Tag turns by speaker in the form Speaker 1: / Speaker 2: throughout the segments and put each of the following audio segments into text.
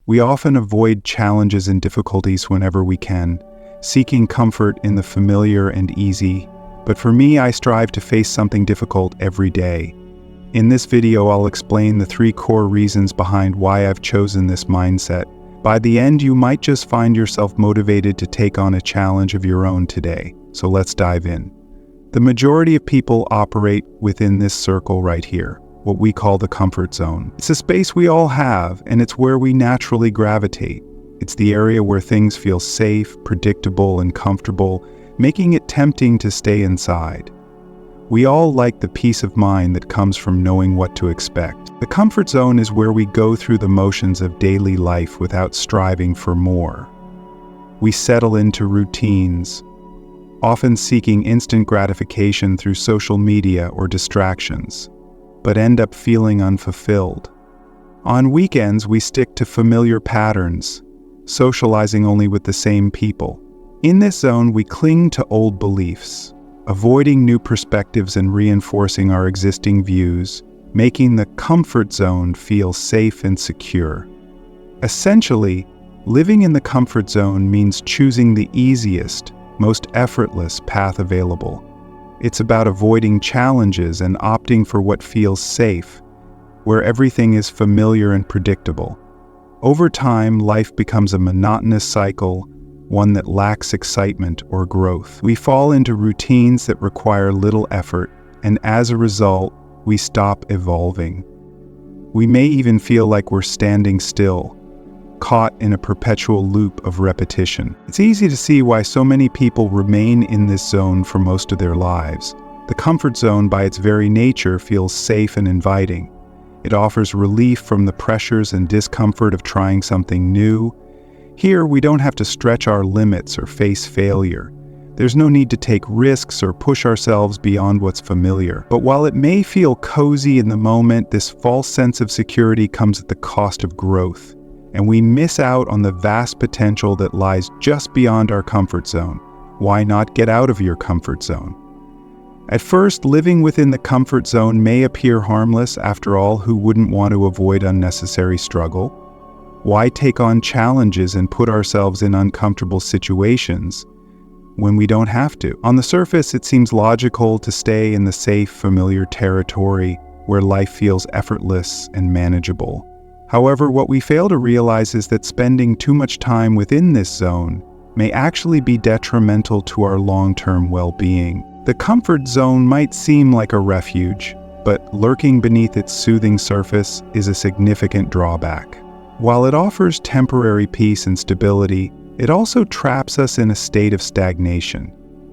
Speaker 1: We often avoid challenges and difficulties whenever we can, seeking comfort in the familiar and easy. But for me, I strive to face something difficult every day. In this video, I'll explain the 3 core reasons behind why I've chosen this mindset. By the end, you might just find yourself motivated to take on a challenge of your own today. So let's dive in. The majority of people operate within this circle right here, what we call the comfort zone. It's a space we all have, and it's where we naturally gravitate. It's the area where things feel safe, predictable, and comfortable, making it tempting to stay inside. We all like the peace of mind that comes from knowing what to expect. The comfort zone is where we go through the motions of daily life without striving for more. We settle into routines, often seeking instant gratification through social media or distractions, but end up feeling unfulfilled. On weekends, we stick to familiar patterns, socializing only with the same people. In this zone, we cling to old beliefs, avoiding new perspectives and reinforcing our existing views, making the comfort zone feel safe and secure. Essentially, living in the comfort zone means choosing the easiest, most effortless path available. It's about avoiding challenges and opting for what feels safe, where everything is familiar and predictable. Over time, life becomes a monotonous cycle, one that lacks excitement or growth. We fall into routines that require little effort, and as a result, we stop evolving. We may even feel like we're standing still, caught in a perpetual loop of repetition. It's easy to see why so many people remain in this zone for most of their lives. The comfort zone, by its very nature, feels safe and inviting. It offers relief from the pressures and discomfort of trying something new. Here, we don't have to stretch our limits or face failure. There's no need to take risks or push ourselves beyond what's familiar. But while it may feel cozy in the moment, this false sense of security comes at the cost of growth, and we miss out on the vast potential that lies just beyond our comfort zone. Why not get out of your comfort zone? At first, living within the comfort zone may appear harmless. After all, who wouldn't want to avoid unnecessary struggle? Why take on challenges and put ourselves in uncomfortable situations when we don't have to? On the surface, it seems logical to stay in the safe, familiar territory where life feels effortless and manageable. However, what we fail to realize is that spending too much time within this zone may actually be detrimental to our long-term well-being. The comfort zone might seem like a refuge, but lurking beneath its soothing surface is a significant drawback. While it offers temporary peace and stability, it also traps us in a state of stagnation.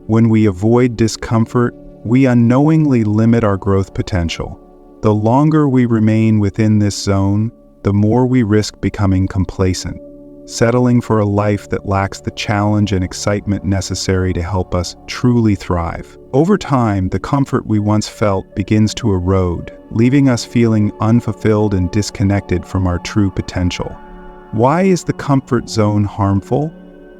Speaker 1: When we avoid discomfort, we unknowingly limit our growth potential. The longer we remain within this zone, the more we risk becoming complacent, settling for a life that lacks the challenge and excitement necessary to help us truly thrive. Over time, the comfort we once felt begins to erode, leaving us feeling unfulfilled and disconnected from our true potential. Why is the comfort zone harmful?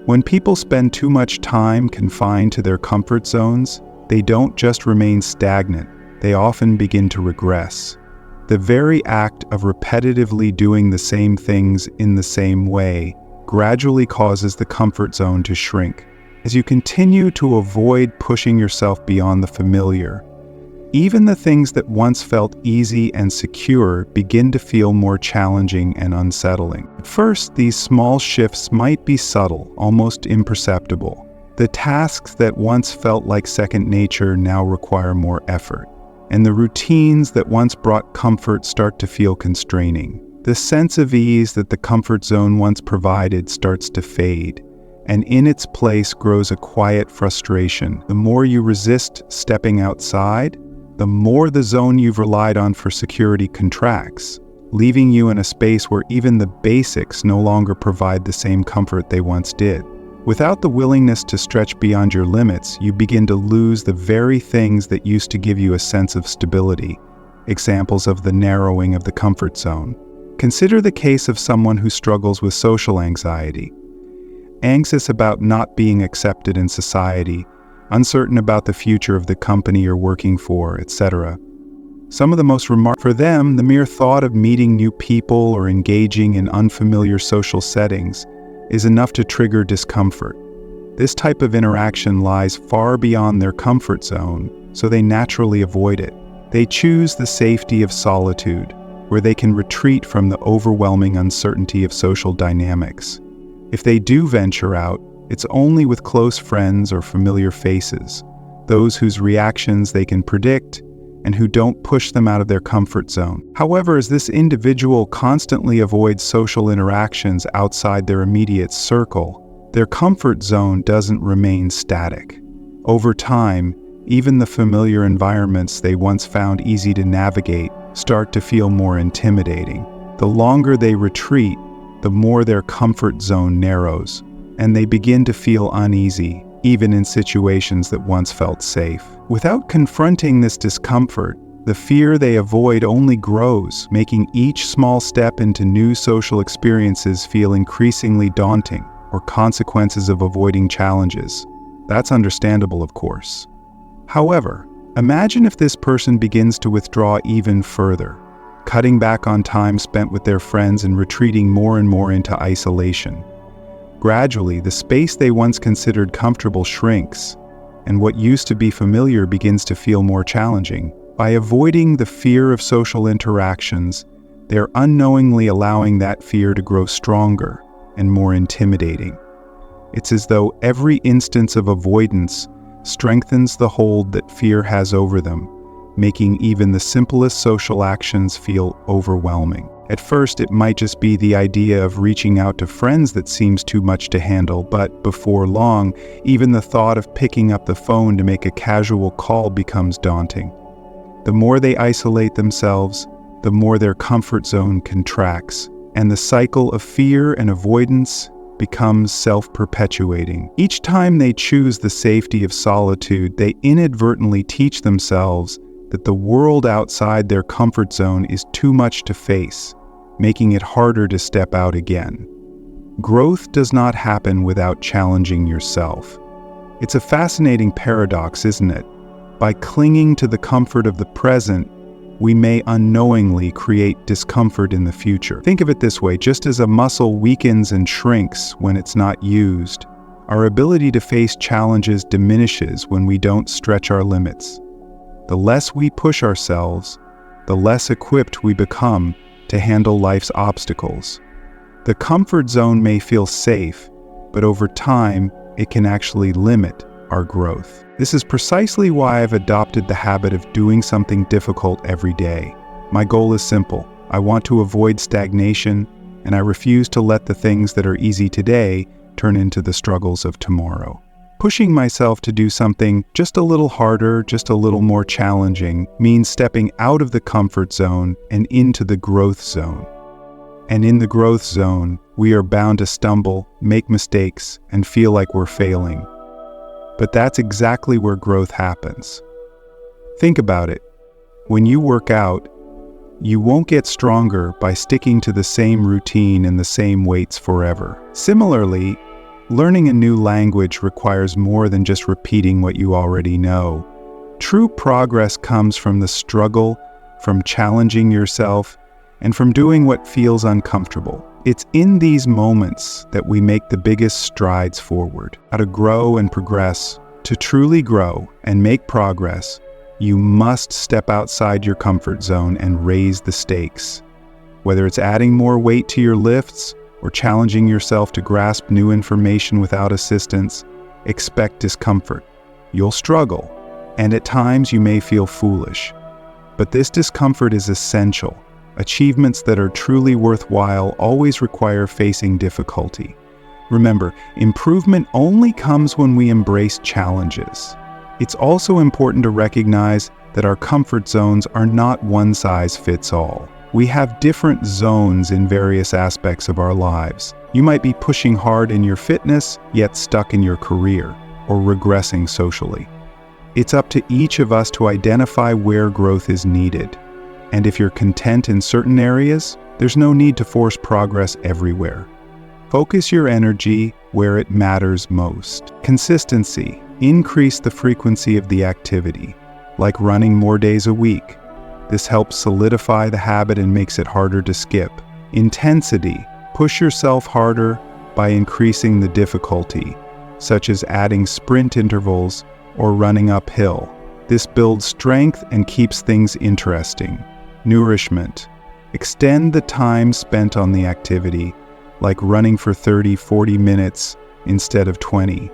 Speaker 1: When people spend too much time confined to their comfort zones, they don't just remain stagnant, they often begin to regress. The very act of repetitively doing the same things in the same way gradually causes the comfort zone to shrink. As you continue to avoid pushing yourself beyond the familiar, even the things that once felt easy and secure begin to feel more challenging and unsettling. At first, these small shifts might be subtle, almost imperceptible. The tasks that once felt like second nature now require more effort, and the routines that once brought comfort start to feel constraining. The sense of ease that the comfort zone once provided starts to fade, and in its place grows a quiet frustration. The more you resist stepping outside, the more the zone you've relied on for security contracts, leaving you in a space where even the basics no longer provide the same comfort they once did. Without the willingness to stretch beyond your limits, you begin to lose the very things that used to give you a sense of stability. Examples of the narrowing of the comfort zone. Consider the case of someone who struggles with social anxiety. Anxious about not being accepted in society, uncertain about the future of the company you're working for, etc. Some of the most remarkable for them, the mere thought of meeting new people or engaging in unfamiliar social settings is enough to trigger discomfort. This type of interaction lies far beyond their comfort zone, so they naturally avoid it. They choose the safety of solitude, where they can retreat from the overwhelming uncertainty of social dynamics. If they do venture out, it's only with close friends or familiar faces, those whose reactions they can predict and who don't push them out of their comfort zone. However, as this individual constantly avoids social interactions outside their immediate circle, their comfort zone doesn't remain static. Over time, even the familiar environments they once found easy to navigate start to feel more intimidating. The longer they retreat, the more their comfort zone narrows, and they begin to feel uneasy, even in situations that once felt safe. Without confronting this discomfort, the fear they avoid only grows, making each small step into new social experiences feel increasingly daunting, or consequences of avoiding challenges. That's understandable, of course. However, imagine if this person begins to withdraw even further, cutting back on time spent with their friends and retreating more and more into isolation. Gradually, the space they once considered comfortable shrinks, and what used to be familiar begins to feel more challenging. By avoiding the fear of social interactions, they're unknowingly allowing that fear to grow stronger and more intimidating. It's as though every instance of avoidance strengthens the hold that fear has over them, making even the simplest social actions feel overwhelming. At first, it might just be the idea of reaching out to friends that seems too much to handle, but before long, even the thought of picking up the phone to make a casual call becomes daunting. The more they isolate themselves, the more their comfort zone contracts, and the cycle of fear and avoidance becomes self-perpetuating. Each time they choose the safety of solitude, they inadvertently teach themselves that the world outside their comfort zone is too much to face, making it harder to step out again. Growth does not happen without challenging yourself. It's a fascinating paradox, isn't it? By clinging to the comfort of the present, we may unknowingly create discomfort in the future. Think of it this way: just as a muscle weakens and shrinks when it's not used, our ability to face challenges diminishes when we don't stretch our limits. The less we push ourselves, the less equipped we become to handle life's obstacles. The comfort zone may feel safe, but over time, it can actually limit our growth. This is precisely why I've adopted the habit of doing something difficult every day. My goal is simple. I want to avoid stagnation, and I refuse to let the things that are easy today turn into the struggles of tomorrow. Pushing myself to do something just a little harder, just a little more challenging, means stepping out of the comfort zone and into the growth zone. And in the growth zone, we are bound to stumble, make mistakes, and feel like we're failing. But that's exactly where growth happens. Think about it. When you work out, you won't get stronger by sticking to the same routine and the same weights forever. Similarly, learning a new language requires more than just repeating what you already know. True progress comes from the struggle, from challenging yourself, and from doing what feels uncomfortable. It's in these moments that we make the biggest strides forward. How to grow and progress. To truly grow and make progress, you must step outside your comfort zone and raise the stakes. Whether it's adding more weight to your lifts or challenging yourself to grasp new information without assistance, expect discomfort. You'll struggle, and at times you may feel foolish. But this discomfort is essential. Achievements that are truly worthwhile always require facing difficulty. Remember, improvement only comes when we embrace challenges. It's also important to recognize that our comfort zones are not one size fits all. We have different zones in various aspects of our lives. You might be pushing hard in your fitness, yet stuck in your career, or regressing socially. It's up to each of us to identify where growth is needed. And if you're content in certain areas, there's no need to force progress everywhere. Focus your energy where it matters most. Consistency. Increase the frequency of the activity, like running more days a week, This helps solidify the habit and makes it harder to skip. Intensity. Push yourself harder by increasing the difficulty, such as adding sprint intervals or running uphill. This builds strength and keeps things interesting. Nourishment. Extend the time spent on the activity, like running for 30-40 minutes instead of 20.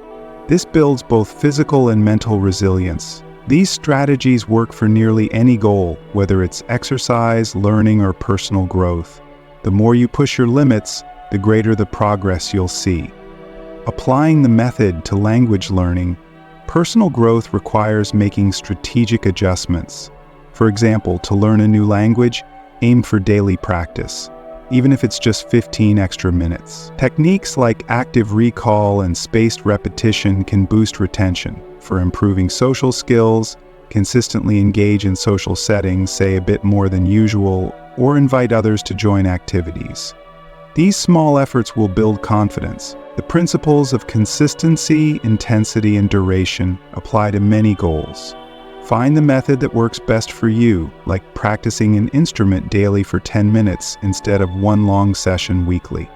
Speaker 1: This builds both physical and mental resilience. These strategies work for nearly any goal, whether it's exercise, learning, or personal growth. The more you push your limits, the greater the progress you'll see. Applying the method to language learning, personal growth requires making strategic adjustments. For example, to learn a new language, aim for daily practice, even if it's just 15 extra minutes. Techniques like active recall and spaced repetition can boost retention. For improving social skills, consistently engage in social settings, say a bit more than usual, or invite others to join activities. These small efforts will build confidence. The principles of consistency, intensity, and duration apply to many goals. Find the method that works best for you, like practicing an instrument daily for 10 minutes instead of one long session weekly.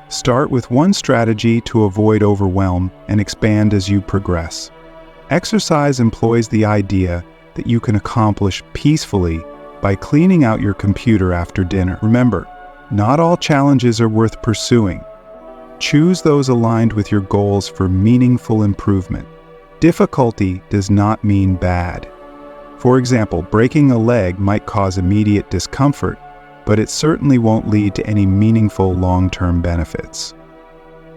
Speaker 1: Start with one strategy to avoid overwhelm and expand as you progress. Exercise employs the idea that you can accomplish peacefully by cleaning out your computer after dinner. Remember, not all challenges are worth pursuing. Choose those aligned with your goals for meaningful improvement. Difficulty does not mean bad. For example, breaking a leg might cause immediate discomfort, but it certainly won't lead to any meaningful long-term benefits.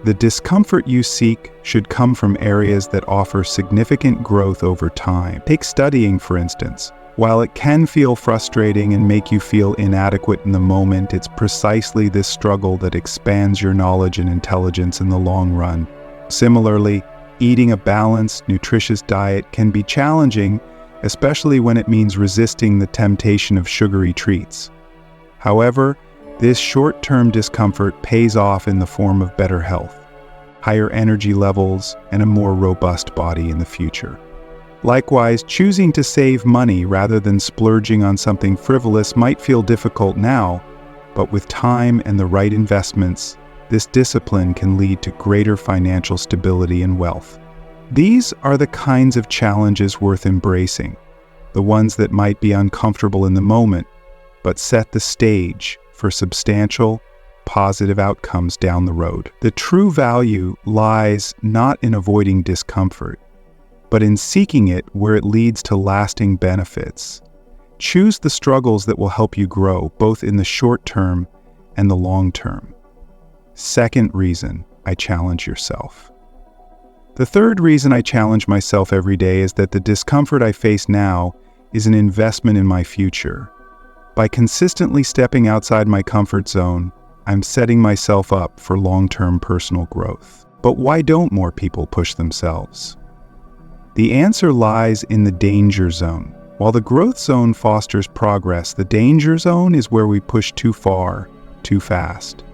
Speaker 1: The discomfort you seek should come from areas that offer significant growth over time. Take studying, for instance. While it can feel frustrating and make you feel inadequate in the moment, it's precisely this struggle that expands your knowledge and intelligence in the long run. Similarly, eating a balanced, nutritious diet can be challenging, especially when it means resisting the temptation of sugary treats. However, this short-term discomfort pays off in the form of better health, higher energy levels, and a more robust body in the future. Likewise, choosing to save money rather than splurging on something frivolous might feel difficult now, but with time and the right investments, this discipline can lead to greater financial stability and wealth. These are the kinds of challenges worth embracing, the ones that might be uncomfortable in the moment, but set the stage for substantial, positive outcomes down the road. The true value lies not in avoiding discomfort, but in seeking it where it leads to lasting benefits. Choose the struggles that will help you grow, both in the short term and the long term. Second reason I challenge yourself. The third reason I challenge myself every day is that the discomfort I face now is an investment in my future. By consistently stepping outside my comfort zone, I'm setting myself up for long-term personal growth. But why don't more people push themselves? The answer lies in the danger zone. While the growth zone fosters progress, the danger zone is where we push too far, too fast.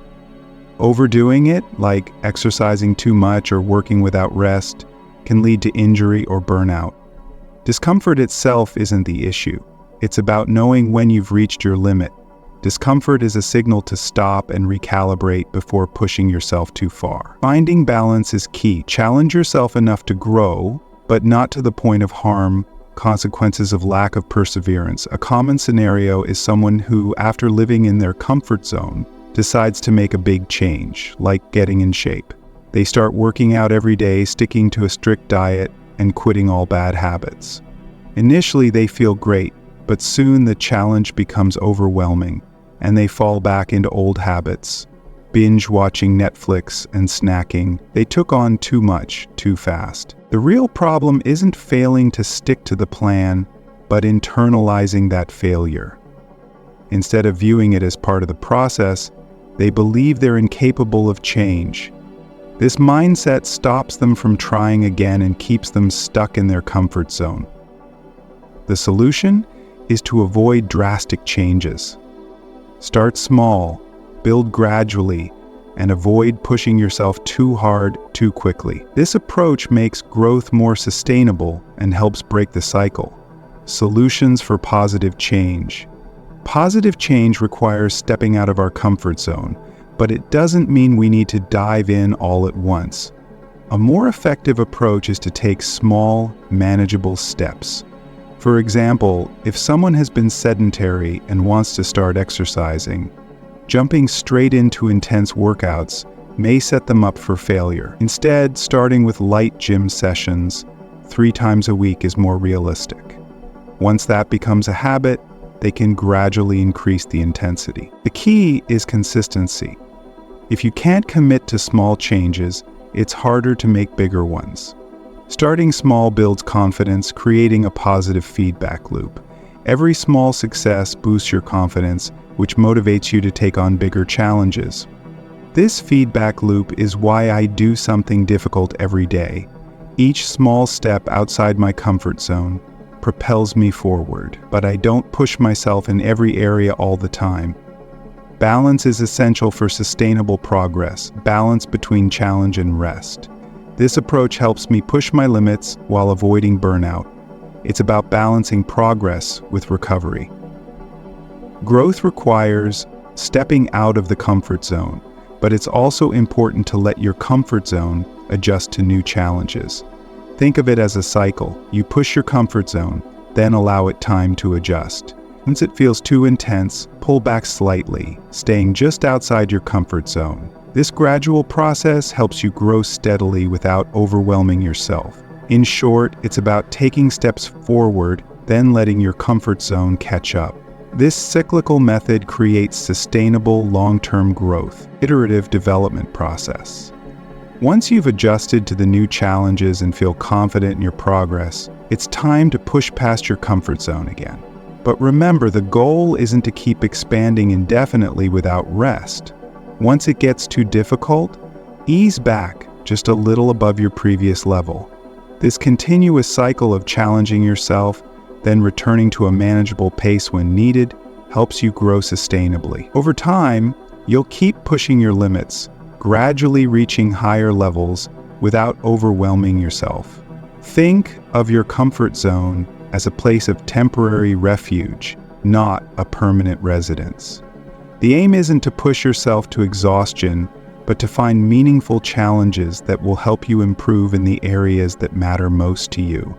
Speaker 1: Overdoing it, like exercising too much or working without rest, can lead to injury or burnout. Discomfort itself isn't the issue. It's about knowing when you've reached your limit. Discomfort is a signal to stop and recalibrate before pushing yourself too far. Finding balance is key. Challenge yourself enough to grow, but not to the point of harm, consequences of lack of perseverance. A common scenario is someone who, after living in their comfort zone, decides to make a big change, like getting in shape. They start working out every day, sticking to a strict diet, and quitting all bad habits. Initially, they feel great, but soon the challenge becomes overwhelming, and they fall back into old habits, binge watching Netflix and snacking. They took on too much, too fast. The real problem isn't failing to stick to the plan, but internalizing that failure. Instead of viewing it as part of the process, they believe they're incapable of change. This mindset stops them from trying again and keeps them stuck in their comfort zone. The solution is to avoid drastic changes. Start small, build gradually, and avoid pushing yourself too hard, too quickly. This approach makes growth more sustainable and helps break the cycle. Solutions for positive change. Positive change requires stepping out of our comfort zone, but it doesn't mean we need to dive in all at once. A more effective approach is to take small, manageable steps. For example, if someone has been sedentary and wants to start exercising, jumping straight into intense workouts may set them up for failure. Instead, starting with light gym sessions 3 times a week is more realistic. Once that becomes a habit, they can gradually increase the intensity. The key is consistency. If you can't commit to small changes, it's harder to make bigger ones. Starting small builds confidence, creating a positive feedback loop. Every small success boosts your confidence, which motivates you to take on bigger challenges. This feedback loop is why I do something difficult every day. Each small step outside my comfort zone propels me forward, but I don't push myself in every area all the time. Balance is essential for sustainable progress, balance between challenge and rest. This approach helps me push my limits while avoiding burnout. It's about balancing progress with recovery. Growth requires stepping out of the comfort zone, but it's also important to let your comfort zone adjust to new challenges. Think of it as a cycle. You push your comfort zone, then allow it time to adjust. Once it feels too intense, pull back slightly, staying just outside your comfort zone. This gradual process helps you grow steadily without overwhelming yourself. In short, it's about taking steps forward, then letting your comfort zone catch up. This cyclical method creates sustainable, long-term growth, iterative development process. Once you've adjusted to the new challenges and feel confident in your progress, it's time to push past your comfort zone again. But remember, the goal isn't to keep expanding indefinitely without rest. Once it gets too difficult, ease back just a little above your previous level. This continuous cycle of challenging yourself, then returning to a manageable pace when needed, helps you grow sustainably. Over time, you'll keep pushing your limits, gradually reaching higher levels without overwhelming yourself. Think of your comfort zone as a place of temporary refuge, not a permanent residence. The aim isn't to push yourself to exhaustion, but to find meaningful challenges that will help you improve in the areas that matter most to you.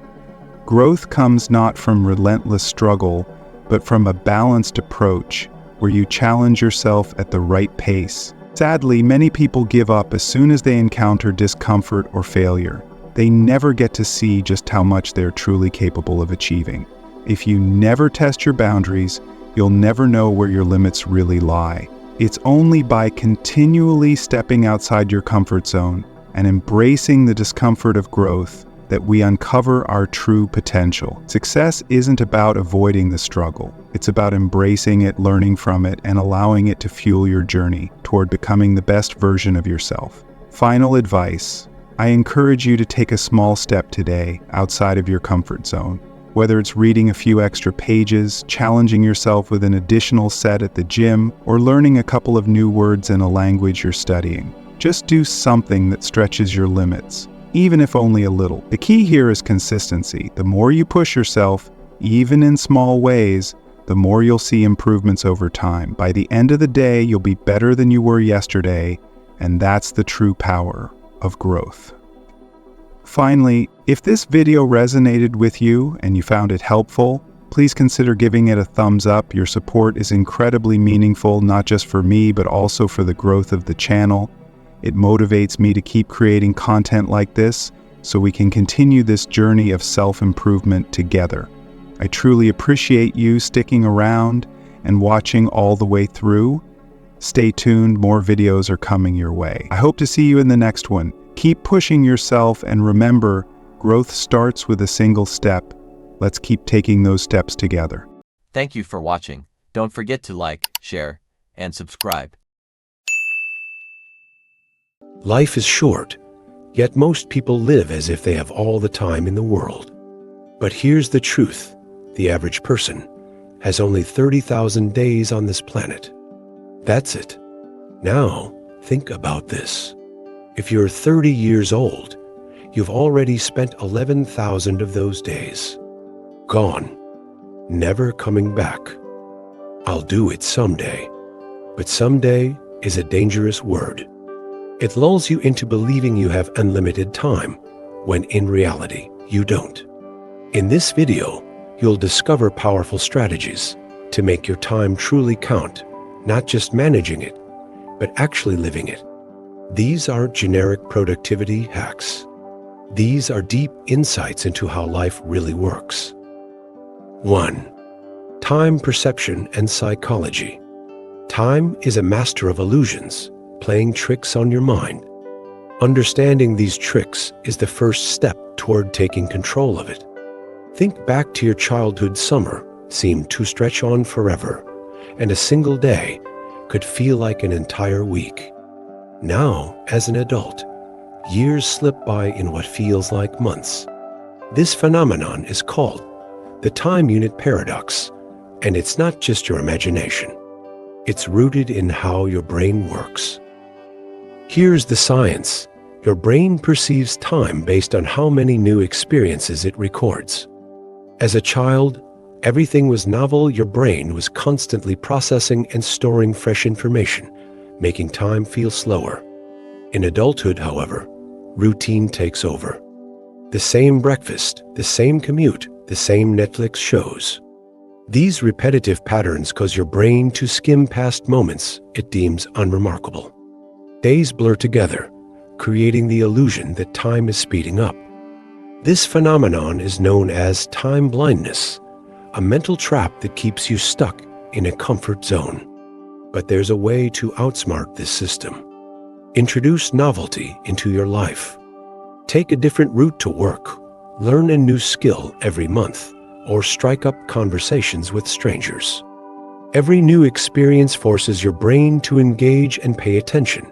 Speaker 1: Growth comes not from relentless struggle, but from a balanced approach where you challenge yourself at the right pace. Sadly, many people give up as soon as they encounter discomfort or failure. They never get to see just how much they're truly capable of achieving. If you never test your boundaries, you'll never know where your limits really lie. It's only by continually stepping outside your comfort zone and embracing the discomfort of growth that we uncover our true potential. Success isn't about avoiding the struggle. It's about embracing it, learning from it, and allowing it to fuel your journey toward becoming the best version of yourself. Final advice: I encourage you to take a small step today outside of your comfort zone. Whether it's reading a few extra pages, challenging yourself with an additional set at the gym, or learning a couple of new words in a language you're studying. Just do something that stretches your limits, even if only a little. The key here is consistency. The more you push yourself, even in small ways, the more you'll see improvements over time. By the end of the day, you'll be better than you were yesterday, and that's the true power of growth. Finally, if this video resonated with you and you found it helpful, please consider giving it a thumbs up. Your support is incredibly meaningful, not just for me, but also for the growth of the channel. It motivates me to keep creating content like this so we can continue this journey of self-improvement together. I truly appreciate you sticking around and watching all the way through. Stay tuned, more videos are coming your way. I hope to see you in the next one. Keep pushing yourself, and remember, growth starts with a single step. Let's keep taking those steps together.
Speaker 2: Thank you for watching. Don't forget to like, share, and subscribe.
Speaker 3: Life is short, yet most people live as if they have all the time in the world. But here's the truth: the average person has only 30,000 days on this planet. That's it. Now, think about this. If you're 30 years old, you've already spent 11,000 of those days. Gone, never coming back. "I'll do it someday." But someday is a dangerous word. It lulls you into believing you have unlimited time, when in reality, you don't. In this video, you'll discover powerful strategies to make your time truly count, not just managing it, but actually living it. These aren't generic productivity hacks. These are deep insights into how life really works. 1. Time perception and psychology. Time is a master of illusions, playing tricks on your mind. Understanding these tricks is the first step toward taking control of it. Think back to your childhood. Summer seemed to stretch on forever, and a single day could feel like an entire week. Now, as an adult, years slip by in what feels like months. This phenomenon is called the time unit paradox, and it's not just your imagination. It's rooted in how your brain works. Here's the science. Your brain perceives time based on how many new experiences it records. As a child, everything was novel. Your brain was constantly processing and storing fresh information, making time feel slower. In adulthood, however, routine takes over. The same breakfast, the same commute, the same Netflix shows. These repetitive patterns cause your brain to skim past moments it deems unremarkable. Days blur together, creating the illusion that time is speeding up. This phenomenon is known as time blindness, a mental trap that keeps you stuck in a comfort zone. But there's a way to outsmart this system. Introduce novelty into your life. Take a different route to work, learn a new skill every month, or strike up conversations with strangers. Every new experience forces your brain to engage and pay attention,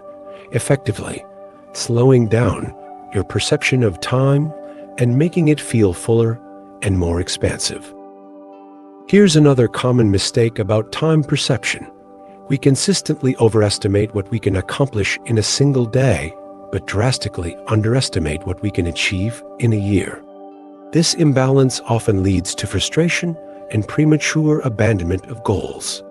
Speaker 3: effectively slowing down your perception of time and making it feel fuller and more expansive. Here's another common mistake about time perception. We consistently overestimate what we can accomplish in a single day, but drastically underestimate what we can achieve in a year. This imbalance often leads to frustration and premature abandonment of goals.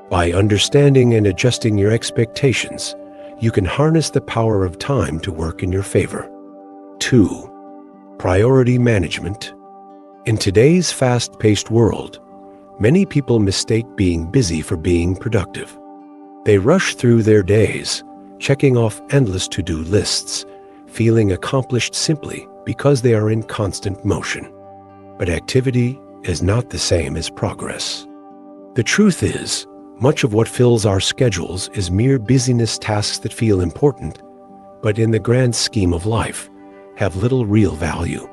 Speaker 3: By understanding and adjusting your expectations, you can harness the power of time to work in your favor. 2. Priority management. In today's fast-paced world, many people mistake being busy for being productive. They rush through their days, checking off endless to-do lists, feeling accomplished simply because they are in constant motion. But activity is not the same as progress. The truth is, much of what fills our schedules is mere busyness, tasks that feel important, but in the grand scheme of life, have little real value.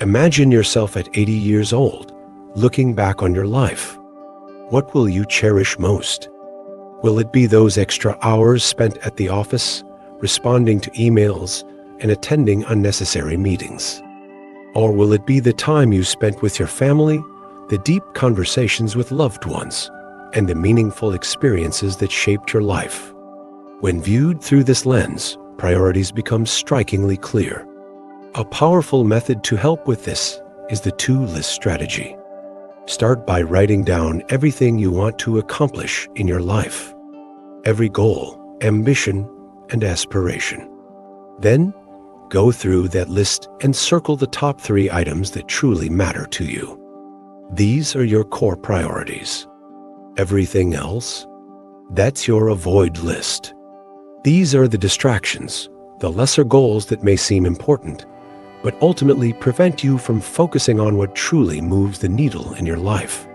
Speaker 3: Imagine yourself at 80 years old, looking back on your life. What will you cherish most? Will it be those extra hours spent at the office, responding to emails, and attending unnecessary meetings? Or will it be the time you spent with your family, the deep conversations with loved ones, and the meaningful experiences that shaped your life? When viewed through this lens, priorities become strikingly clear. A powerful method to help with this is the to-list strategy. Start by writing down everything you want to accomplish in your life. Every goal, ambition, and aspiration. Then, go through that list and circle the top 3 items that truly matter to you. These are your core priorities. Everything else? That's your avoid list. These are the distractions, the lesser goals that may seem important, but ultimately prevent you from focusing on what truly moves the needle in your life.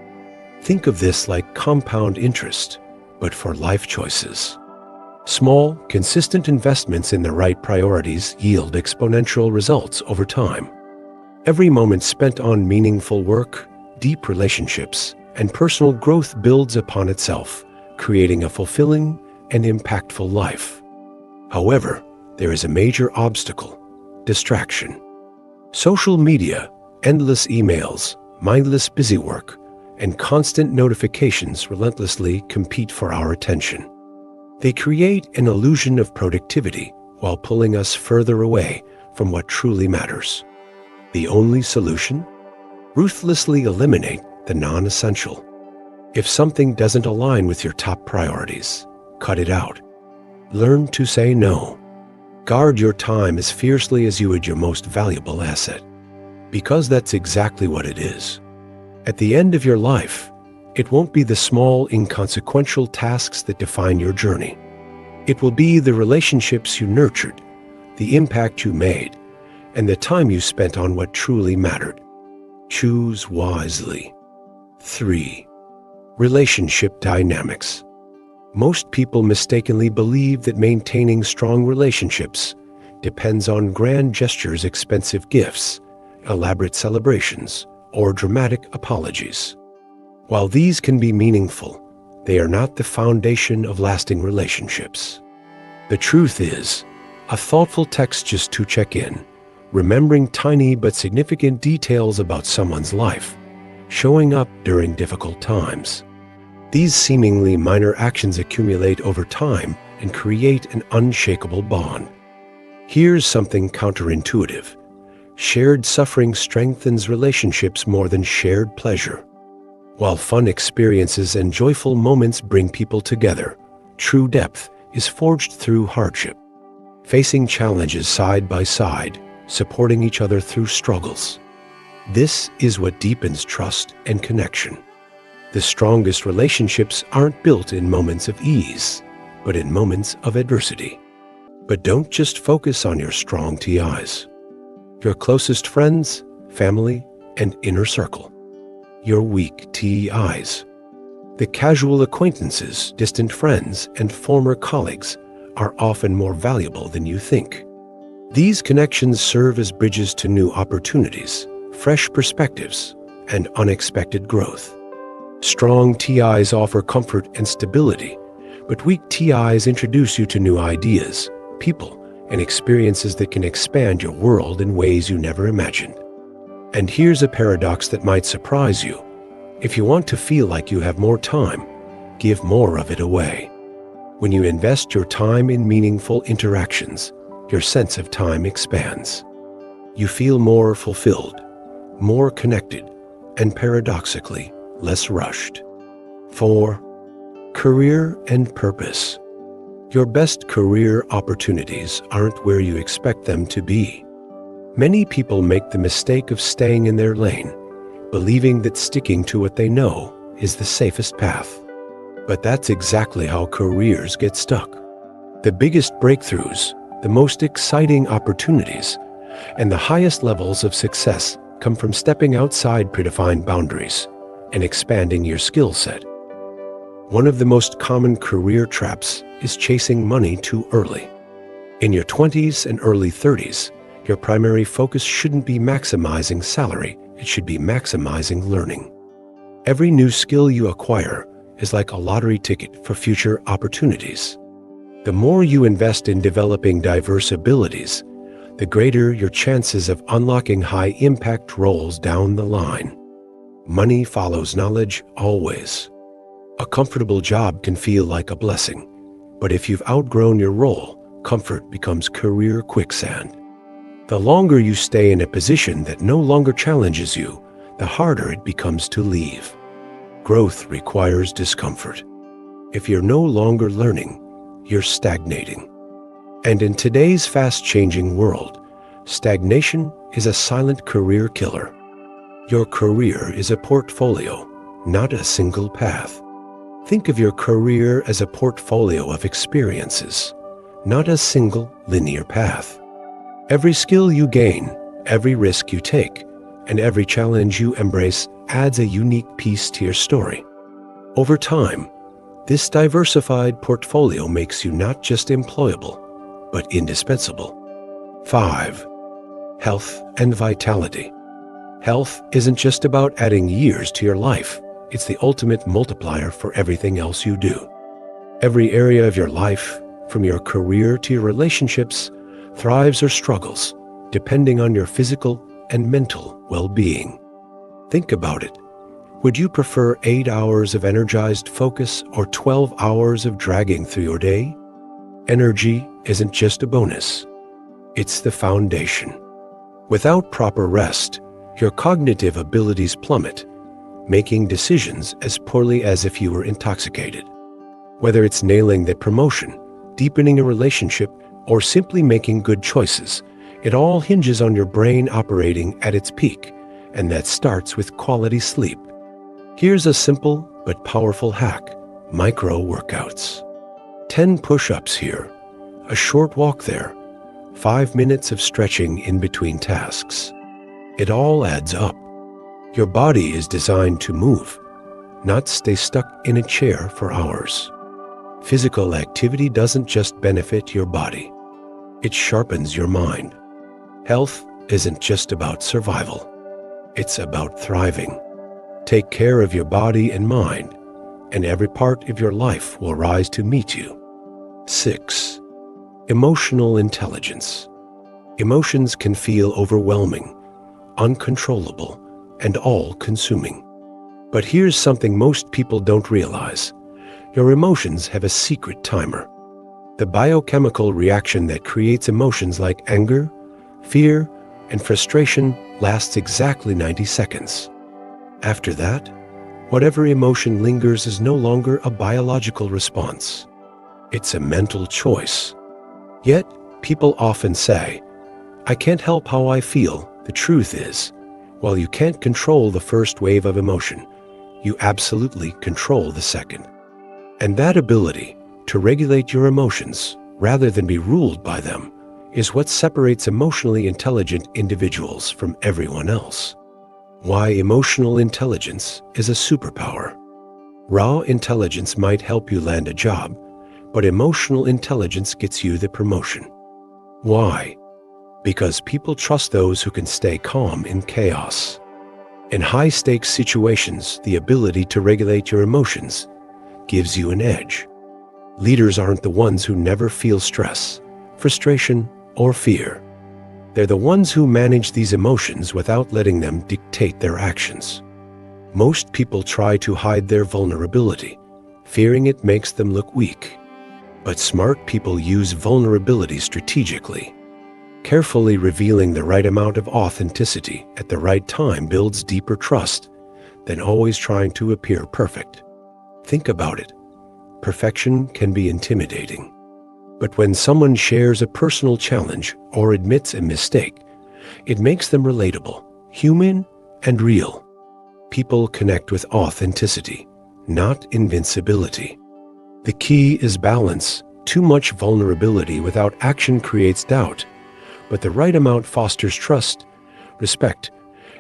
Speaker 3: Think of this like compound interest, but for life choices. Small, consistent investments in the right priorities yield exponential results over time. Every moment spent on meaningful work, deep relationships, and personal growth builds upon itself, creating a fulfilling and impactful life. However, there is a major obstacle: distraction. Social media, endless emails, mindless busy work, and constant notifications relentlessly compete for our attention. They create an illusion of productivity while pulling us further away from what truly matters. The only solution? Ruthlessly eliminate the non-essential. If something doesn't align with your top priorities, cut it out. Learn to say no. Guard your time as fiercely as you would your most valuable asset, because that's exactly what it is. At the end of your life, it won't be the small, inconsequential tasks that define your journey. It will be the relationships you nurtured, the impact you made, and the time you spent on what truly mattered. Choose wisely. 3. Relationship dynamics. Most people mistakenly believe that maintaining strong relationships depends on grand gestures, expensive gifts, elaborate celebrations, or dramatic apologies. While these can be meaningful, they are not the foundation of lasting relationships. The truth is, a thoughtful text just to check in, remembering tiny but significant details about someone's life, showing up during difficult times. These seemingly minor actions accumulate over time and create an unshakable bond. Here's something counterintuitive. Shared suffering strengthens relationships more than shared pleasure. While fun experiences and joyful moments bring people together, true depth is forged through hardship. Facing challenges side by side, supporting each other through struggles. This is what deepens trust and connection. The strongest relationships aren't built in moments of ease, but in moments of adversity. But don't just focus on your strong TIs. Your closest friends, family, and inner circle. Your weak TIs. The casual acquaintances, distant friends, and former colleagues are often more valuable than you think. These connections serve as bridges to new opportunities, fresh perspectives, and unexpected growth. Strong TIs offer comfort and stability, but weak TIs introduce you to new ideas, people, and experiences that can expand your world in ways you never imagined. And here's a paradox that might surprise you. If you want to feel like you have more time, give more of it away. When you invest your time in meaningful interactions, your sense of time expands. You feel more fulfilled, more connected, and paradoxically, less rushed. 4. Career and purpose. Your best career opportunities aren't where you expect them to be. Many people make the mistake of staying in their lane, believing that sticking to what they know is the safest path. But that's exactly how careers get stuck. The biggest breakthroughs, the most exciting opportunities, and the highest levels of success come from stepping outside predefined boundaries and expanding your skill set. One of the most common career traps is chasing money too early. In your 20s and early 30s, your primary focus shouldn't be maximizing salary, it should be maximizing learning. Every new skill you acquire is like a lottery ticket for future opportunities. The more you invest in developing diverse abilities, the greater your chances of unlocking high-impact roles down the line. Money follows knowledge always. A comfortable job can feel like a blessing, but if you've outgrown your role, comfort becomes career quicksand. The longer you stay in a position that no longer challenges you, the harder it becomes to leave. Growth requires discomfort. If you're no longer learning, you're stagnating. And in today's fast-changing world, stagnation is a silent career killer. Your career is a portfolio, not a single path. Think of your career as a portfolio of experiences, not a single linear path. Every skill you gain, every risk you take, and every challenge you embrace adds a unique piece to your story. Over time, this diversified portfolio makes you not just employable, but indispensable. 5. Health and vitality. Health isn't just about adding years to your life, it's the ultimate multiplier for everything else you do. Every area of your life, from your career to your relationships, thrives or struggles, depending on your physical and mental well-being. Think about it. Would you prefer 8 hours of energized focus or 12 hours of dragging through your day? Energy isn't just a bonus. It's the foundation. Without proper rest, your cognitive abilities plummet. making decisions as poorly as if you were intoxicated. Whether it's nailing that promotion, deepening a relationship, or simply making good choices, it all hinges on your brain operating at its peak, and that starts with quality sleep. Here's a simple but powerful hack: micro workouts. 10 push-ups here, a short walk there, 5 minutes of stretching in between tasks. It all adds up. Your body is designed to move, not stay stuck in a chair for hours. Physical activity doesn't just benefit your body, it sharpens your mind. Health isn't just about survival, it's about thriving. Take care of your body and mind, and every part of your life will rise to meet you. 6. Emotional intelligence. Emotions can feel overwhelming, uncontrollable, and all-consuming. But here's something most people don't realize. Your emotions have a secret timer. The biochemical reaction that creates emotions like anger, fear, and frustration lasts exactly 90 seconds. After that, whatever emotion lingers is no longer a biological response. It's a mental choice. Yet, people often say, "I can't help how I feel." The truth is, while you can't control the first wave of emotion, you absolutely control the second. And that ability to regulate your emotions, rather than be ruled by them, is what separates emotionally intelligent individuals from everyone else. Why emotional intelligence is a superpower. Raw intelligence might help you land a job, but emotional intelligence gets you the promotion. Why? Because people trust those who can stay calm in chaos. In high-stakes situations, the ability to regulate your emotions gives you an edge. Leaders aren't the ones who never feel stress, frustration, or fear. They're the ones who manage these emotions without letting them dictate their actions. Most people try to hide their vulnerability, fearing it makes them look weak. But smart people use vulnerability strategically. Carefully revealing the right amount of authenticity at the right time builds deeper trust than always trying to appear perfect. Think about it. Perfection can be intimidating. But when someone shares a personal challenge or admits a mistake, it makes them relatable, human, and real. People connect with authenticity, not invincibility. The key is balance. Too much vulnerability without action creates doubt, but the right amount fosters trust, respect,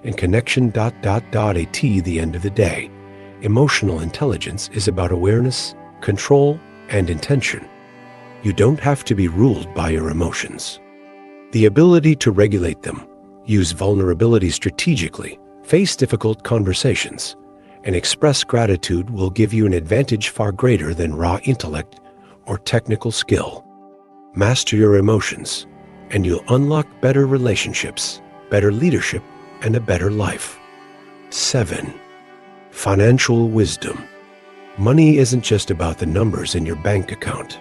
Speaker 3: and connection. At the end of the day, emotional intelligence is about awareness, control, and intention. You don't have to be ruled by your emotions. The ability to regulate them, use vulnerability strategically, face difficult conversations, and express gratitude will give you an advantage far greater than raw intellect or technical skill. Master your emotions, and you'll unlock better relationships, better leadership, and a better life. 7. Financial wisdom. Money isn't just about the numbers in your bank account.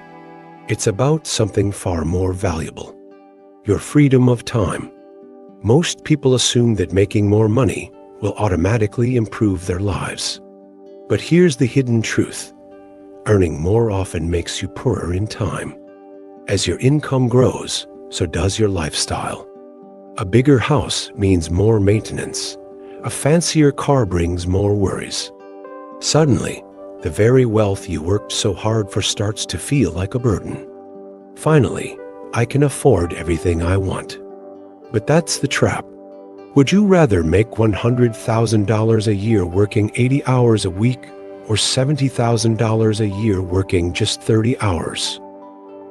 Speaker 3: It's about something far more valuable: your freedom of time. Most people assume that making more money will automatically improve their lives. But here's the hidden truth: earning more often makes you poorer in time. As your income grows, so does your lifestyle. A bigger house means more maintenance. A fancier car brings more worries. Suddenly, the very wealth you worked so hard for starts to feel like a burden. Finally, I can afford everything I want. But that's the trap. Would you rather make $100,000 a year working 80 hours a week, or $70,000 a year working just 30 hours?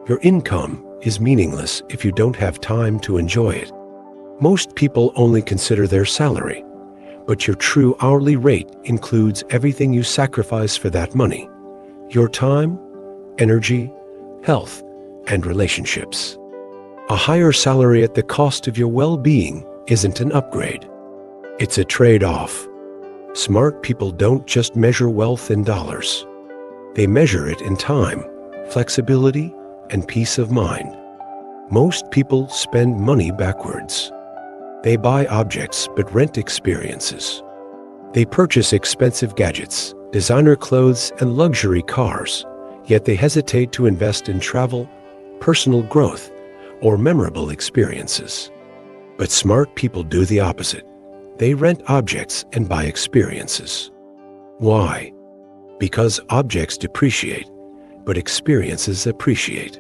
Speaker 3: Your income is meaningless if you don't have time to enjoy it. Most people only consider their salary, but your true hourly rate includes everything you sacrifice for that money: your time, energy, health, and relationships. A higher salary at the cost of your well-being isn't an upgrade. It's a trade-off. Smart people don't just measure wealth in dollars. They measure it in time, flexibility, and peace of mind. Most people spend money backwards. They buy objects but rent experiences. They purchase expensive gadgets, designer clothes, and luxury cars, yet they hesitate to invest in travel, personal growth, or memorable experiences. But smart people do the opposite. They rent objects and buy experiences. Why? Because objects depreciate, but experiences appreciate.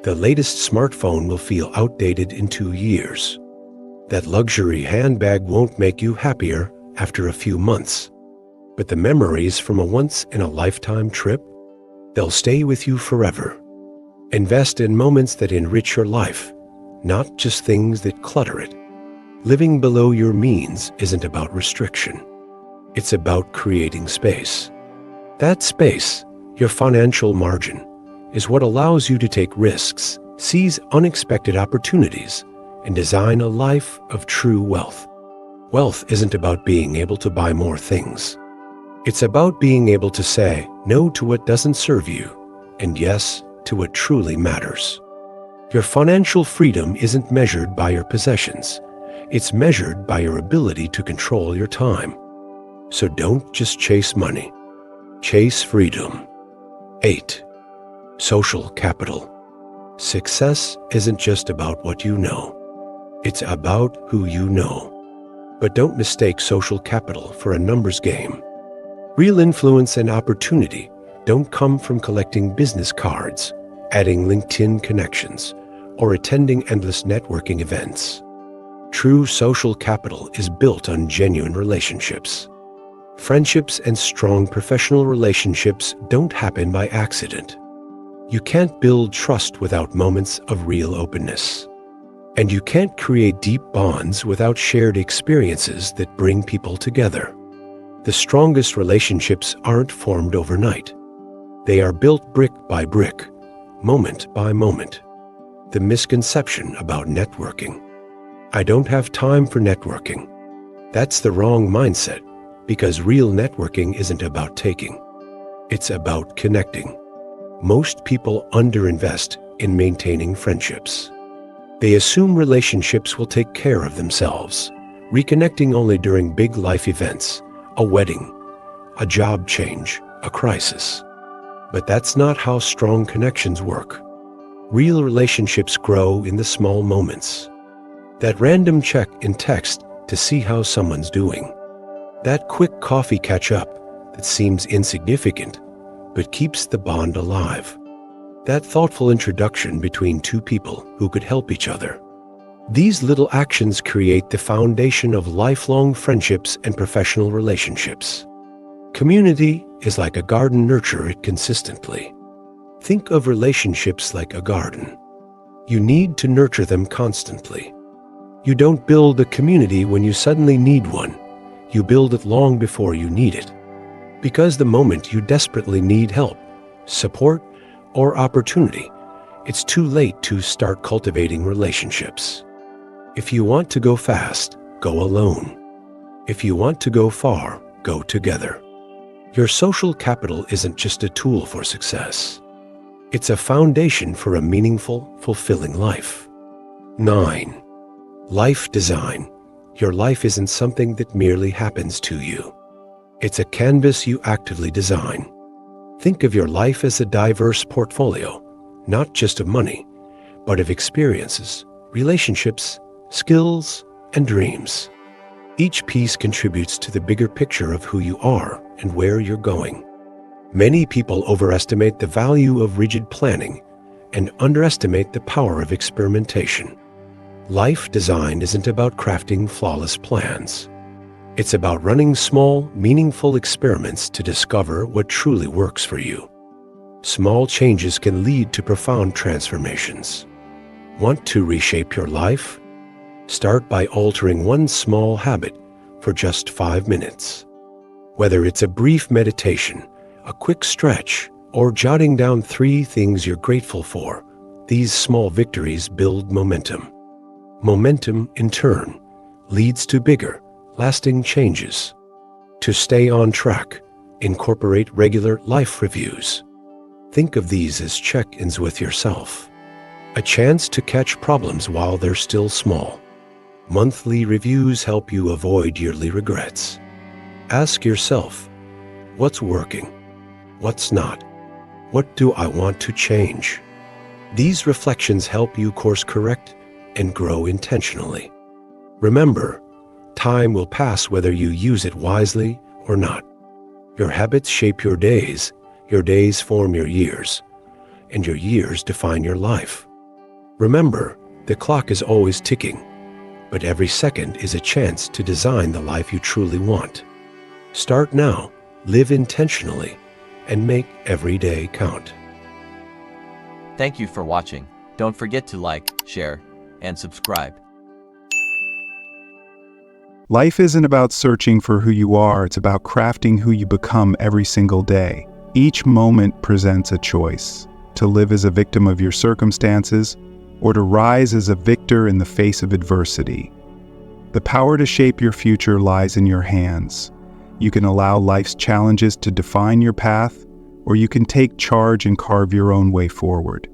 Speaker 3: The latest smartphone will feel outdated in 2 years. That luxury handbag won't make you happier after a few months. But the memories from a once-in-a-lifetime trip, they'll stay with you forever. Invest in moments that enrich your life, not just things that clutter it. Living below your means isn't about restriction. It's about creating space. That space, your financial margin, is what allows you to take risks, seize unexpected opportunities, and design a life of true wealth. Wealth isn't about being able to buy more things. It's about being able to say no to what doesn't serve you and yes to what truly matters. Your financial freedom isn't measured by your possessions. It's measured by your ability to control your time. So don't just chase money. Chase freedom. 8. Social capital. Success isn't just about what you know. It's about who you know. But don't mistake social capital for a numbers game. Real influence and opportunity don't come from collecting business cards, adding LinkedIn connections, or attending endless networking events. True social capital is built on genuine relationships. Friendships and strong professional relationships don't happen by accident. You can't build trust without moments of real openness. And you can't create deep bonds without shared experiences that bring people together. The strongest relationships aren't formed overnight. They are built brick by brick, moment by moment. The misconception about networking. I don't have time for networking. That's the wrong mindset, because real networking isn't about taking. It's about connecting. Most people underinvest in maintaining friendships. They assume relationships will take care of themselves, reconnecting only during big life events, a wedding, a job change, a crisis. But that's not how strong connections work. Real relationships grow in the small moments. That random check in text to see how someone's doing. That quick coffee catch-up that seems insignificant, but keeps the bond alive. That thoughtful introduction between two people who could help each other. These little actions create the foundation of lifelong friendships and professional relationships. Community is like a garden. Nurture it consistently. Think of relationships like a garden. You need to nurture them constantly. You don't build a community when you suddenly need one. You build it long before you need it. Because the moment you desperately need help, support, or opportunity, it's too late to start cultivating relationships. If you want to go fast, go alone. If you want to go far, go together. Your social capital isn't just a tool for success. It's a foundation for a meaningful, fulfilling life. 9. Life design. Your life isn't something that merely happens to you. It's a canvas you actively design. Think of your life as a diverse portfolio, not just of money, but of experiences, relationships, skills, and dreams. Each piece contributes to the bigger picture of who you are and where you're going. Many people overestimate the value of rigid planning and underestimate the power of experimentation. Life design isn't about crafting flawless plans. It's about running small, meaningful experiments to discover what truly works for you. Small changes can lead to profound transformations. Want to reshape your life? Start by altering one small habit for just 5 minutes. Whether it's a brief meditation, a quick stretch, or jotting down 3 things you're grateful for, these small victories build momentum. Momentum, in turn, leads to bigger, lasting changes. To stay on track, incorporate regular life reviews. Think of these as check-ins with yourself. A chance to catch problems while they're still small. Monthly reviews help you avoid yearly regrets. Ask yourself, what's working? What's not? What do I want to change? These reflections help you course correct and grow intentionally. Remember, time will pass whether you use it wisely or not. Your habits shape your days form your years, and your years define your life. Remember, the clock is always ticking, but every second is a chance to design the life you truly want. Start now, live intentionally, and make every day count.
Speaker 2: Thank you for watching. Don't forget to like, share, and subscribe.
Speaker 1: Life isn't about searching for who you are, it's about crafting who you become every single day. Each moment presents a choice: to live as a victim of your circumstances, or to rise as a victor in the face of adversity. The power to shape your future lies in your hands. You can allow life's challenges to define your path, or you can take charge and carve your own way forward.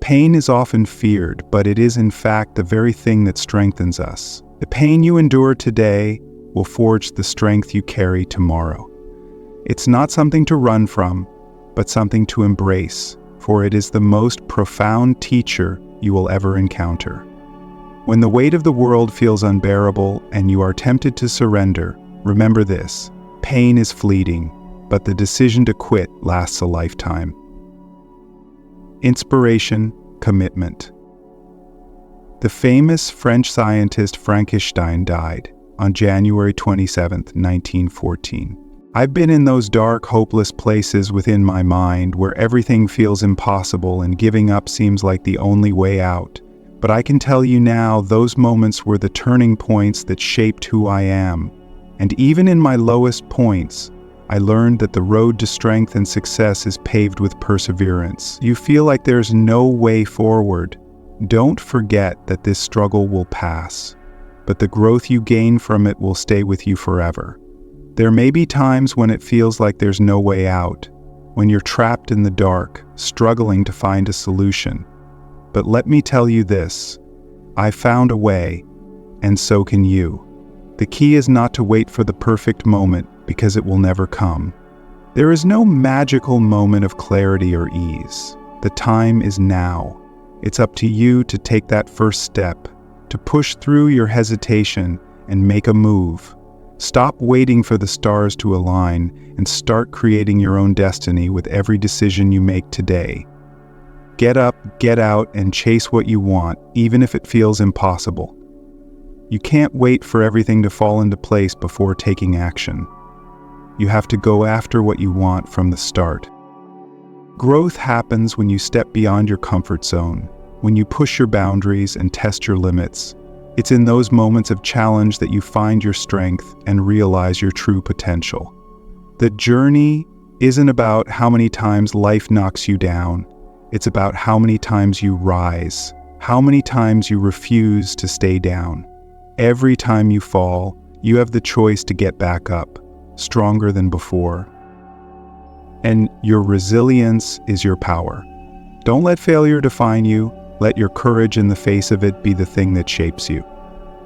Speaker 1: Pain is often feared, but it is in fact the very thing that strengthens us. The pain you endure today will forge the strength you carry tomorrow. It's not something to run from, but something to embrace, for it is the most profound teacher you will ever encounter. When the weight of the world feels unbearable and you are tempted to surrender, remember this: pain is fleeting, but the decision to quit lasts a lifetime. Inspiration, commitment. The famous French scientist Frankenstein died on January 27, 1914. I've been in those dark, hopeless places within my mind where everything feels impossible and giving up seems like the only way out. But I can tell you now, those moments were the turning points that shaped who I am. And even in my lowest points, I learned that the road to strength and success is paved with perseverance. You feel like there's no way forward. Don't forget that this struggle will pass, but the growth you gain from it will stay with you forever. There may be times when it feels like there's no way out, when you're trapped in the dark, struggling to find a solution. But let me tell you this: I found a way, and so can you. The key is not to wait for the perfect moment, because it will never come. There is no magical moment of clarity or ease. The time is now. It's up to you to take that first step, to push through your hesitation and make a move. Stop waiting for the stars to align and start creating your own destiny with every decision you make today. Get up, get out, and chase what you want, even if it feels impossible. You can't wait for everything to fall into place before taking action. You have to go after what you want from the start. Growth happens when you step beyond your comfort zone, when you push your boundaries and test your limits. It's in those moments of challenge that you find your strength and realize your true potential. The journey isn't about how many times life knocks you down. It's about how many times you rise, how many times you refuse to stay down. Every time you fall, you have the choice to get back up, stronger than before. And your resilience is your power. Don't let failure define you. Let your courage in the face of it be the thing that shapes you.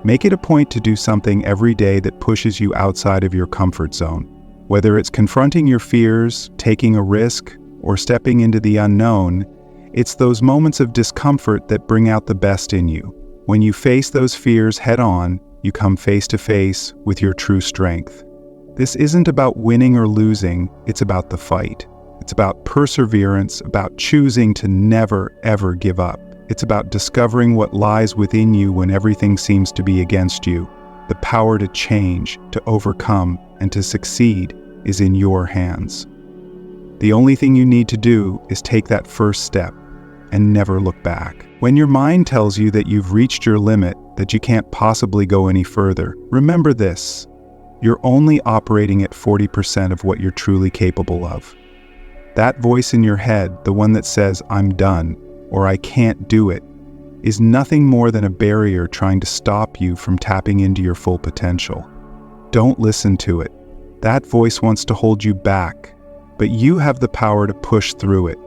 Speaker 1: Make it a point to do something every day that pushes you outside of your comfort zone. Whether it's confronting your fears, taking a risk, or stepping into the unknown, it's those moments of discomfort that bring out the best in you. When you face those fears head on, you come face to face with your true strength. This isn't about winning or losing, it's about the fight. It's about perseverance, about choosing to never, ever give up. It's about discovering what lies within you when everything seems to be against you. The power to change, to overcome, and to succeed is in your hands. The only thing you need to do is take that first step and never look back. When your mind tells you that you've reached your limit, that you can't possibly go any further, remember this: you're only operating at 40% of what you're truly capable of. That voice in your head, the one that says, "I'm done," or "I can't do it," is nothing more than a barrier trying to stop you from tapping into your full potential. Don't listen to it. That voice wants to hold you back, but you have the power to push through it.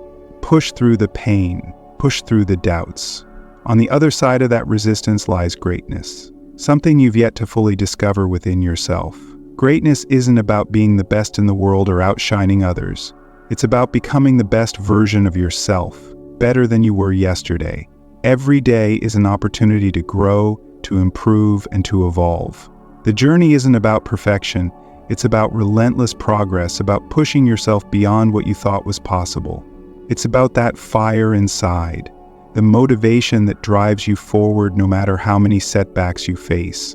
Speaker 1: Push through the pain, push through the doubts. On the other side of that resistance lies greatness, something you've yet to fully discover within yourself. Greatness isn't about being the best in the world or outshining others. It's about becoming the best version of yourself, better than you were yesterday. Every day is an opportunity to grow, to improve, and to evolve. The journey isn't about perfection. It's about relentless progress, about pushing yourself beyond what you thought was possible. It's about that fire inside, the motivation that drives you forward no matter how many setbacks you face.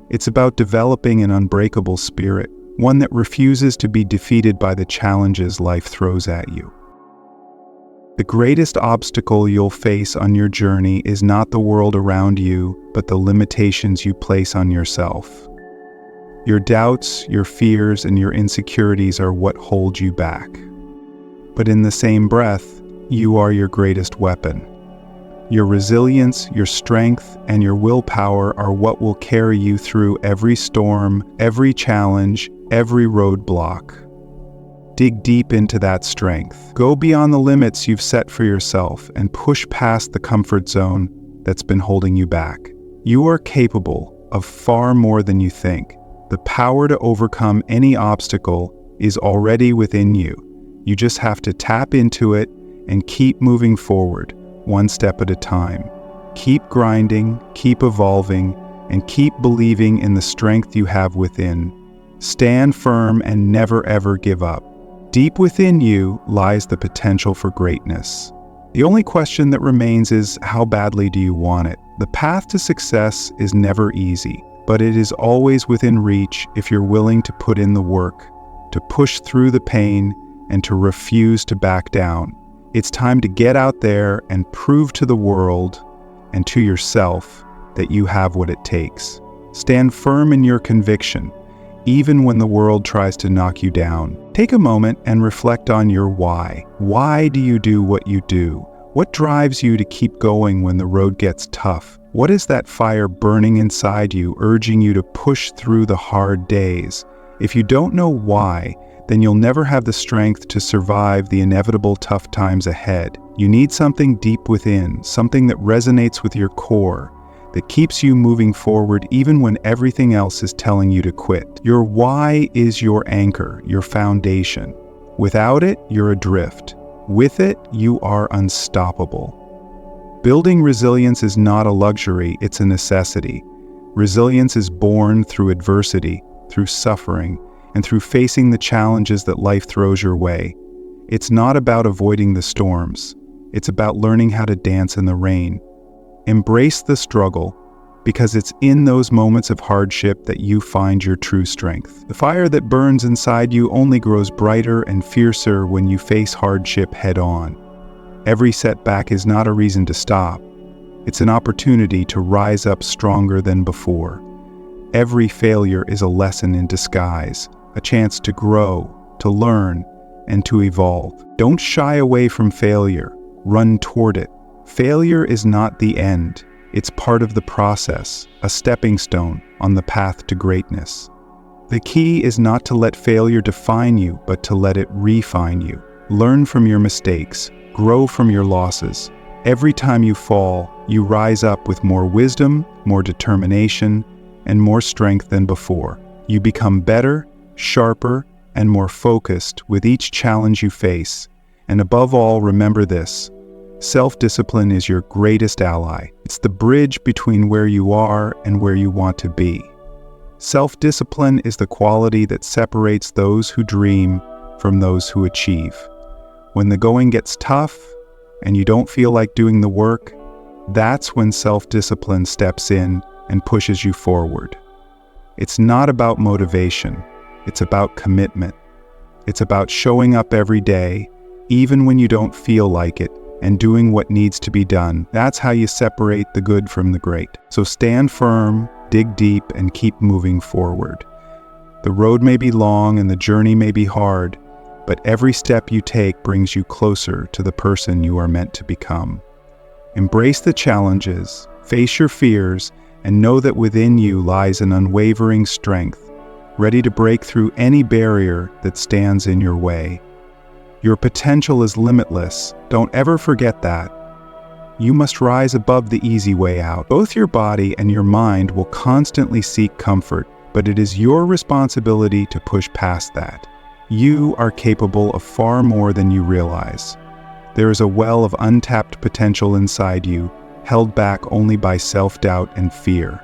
Speaker 1: It's about developing an unbreakable spirit, one that refuses to be defeated by the challenges life throws at you. The greatest obstacle you'll face on your journey is not the world around you, but the limitations you place on yourself. Your doubts, your fears, and your insecurities are what hold you back. But in the same breath, you are your greatest weapon. Your resilience, your strength, and your willpower are what will carry you through every storm, every challenge, every roadblock. Dig deep into that strength. Go beyond the limits you've set for yourself and push past the comfort zone that's been holding you back. You are capable of far more than you think. The power to overcome any obstacle is already within you. You just have to tap into it and keep moving forward, one step at a time. Keep grinding, keep evolving, and keep believing in the strength you have within. Stand firm and never ever give up. Deep within you lies the potential for greatness. The only question that remains is, how badly do you want it? The path to success is never easy, but it is always within reach if you're willing to put in the work, to push through the pain, and to refuse to back down. It's time to get out there and prove to the world and to yourself that you have what it takes. Stand firm in your conviction, even when the world tries to knock you down. Take a moment and reflect on your why. Why do you do what you do? What drives you to keep going when the road gets tough? What is that fire burning inside you, urging you to push through the hard days? If you don't know why, then you'll never have the strength to survive the inevitable tough times ahead. You need something deep within, something that resonates with your core, that keeps you moving forward even when everything else is telling you to quit. Your why is your anchor, your foundation. Without it, you're adrift. With it, you are unstoppable. Building resilience is not a luxury, it's a necessity. Resilience is born through adversity, through suffering, and through facing the challenges that life throws your way. It's not about avoiding the storms. It's about learning how to dance in the rain. Embrace the struggle, because it's in those moments of hardship that you find your true strength. The fire that burns inside you only grows brighter and fiercer when you face hardship head-on. Every setback is not a reason to stop. It's an opportunity to rise up stronger than before. Every failure is a lesson in disguise, a chance to grow, to learn, and to evolve. Don't shy away from failure. Run toward it. Failure is not the end. It's part of the process, a stepping stone on the path to greatness. The key is not to let failure define you, but to let it refine you. Learn from your mistakes. Grow from your losses. Every time you fall, you rise up with more wisdom, more determination, and more strength than before. You become better, sharper, and more focused with each challenge you face. And above all, remember this: self-discipline is your greatest ally. It's the bridge between where you are and where you want to be. Self-discipline is the quality that separates those who dream from those who achieve. When the going gets tough and you don't feel like doing the work, that's when self-discipline steps in and pushes you forward. It's not about motivation. It's about commitment. It's about showing up every day, even when you don't feel like it, and doing what needs to be done. That's how you separate the good from the great. So stand firm, dig deep, and keep moving forward. The road may be long and the journey may be hard, but every step you take brings you closer to the person you are meant to become. Embrace the challenges, face your fears, and know that within you lies an unwavering strength, ready to break through any barrier that stands in your way. Your potential is limitless. Don't ever forget that. You must rise above the easy way out. Both your body and your mind will constantly seek comfort, but it is your responsibility to push past that. You are capable of far more than you realize. There is a well of untapped potential inside you, held back only by self-doubt and fear.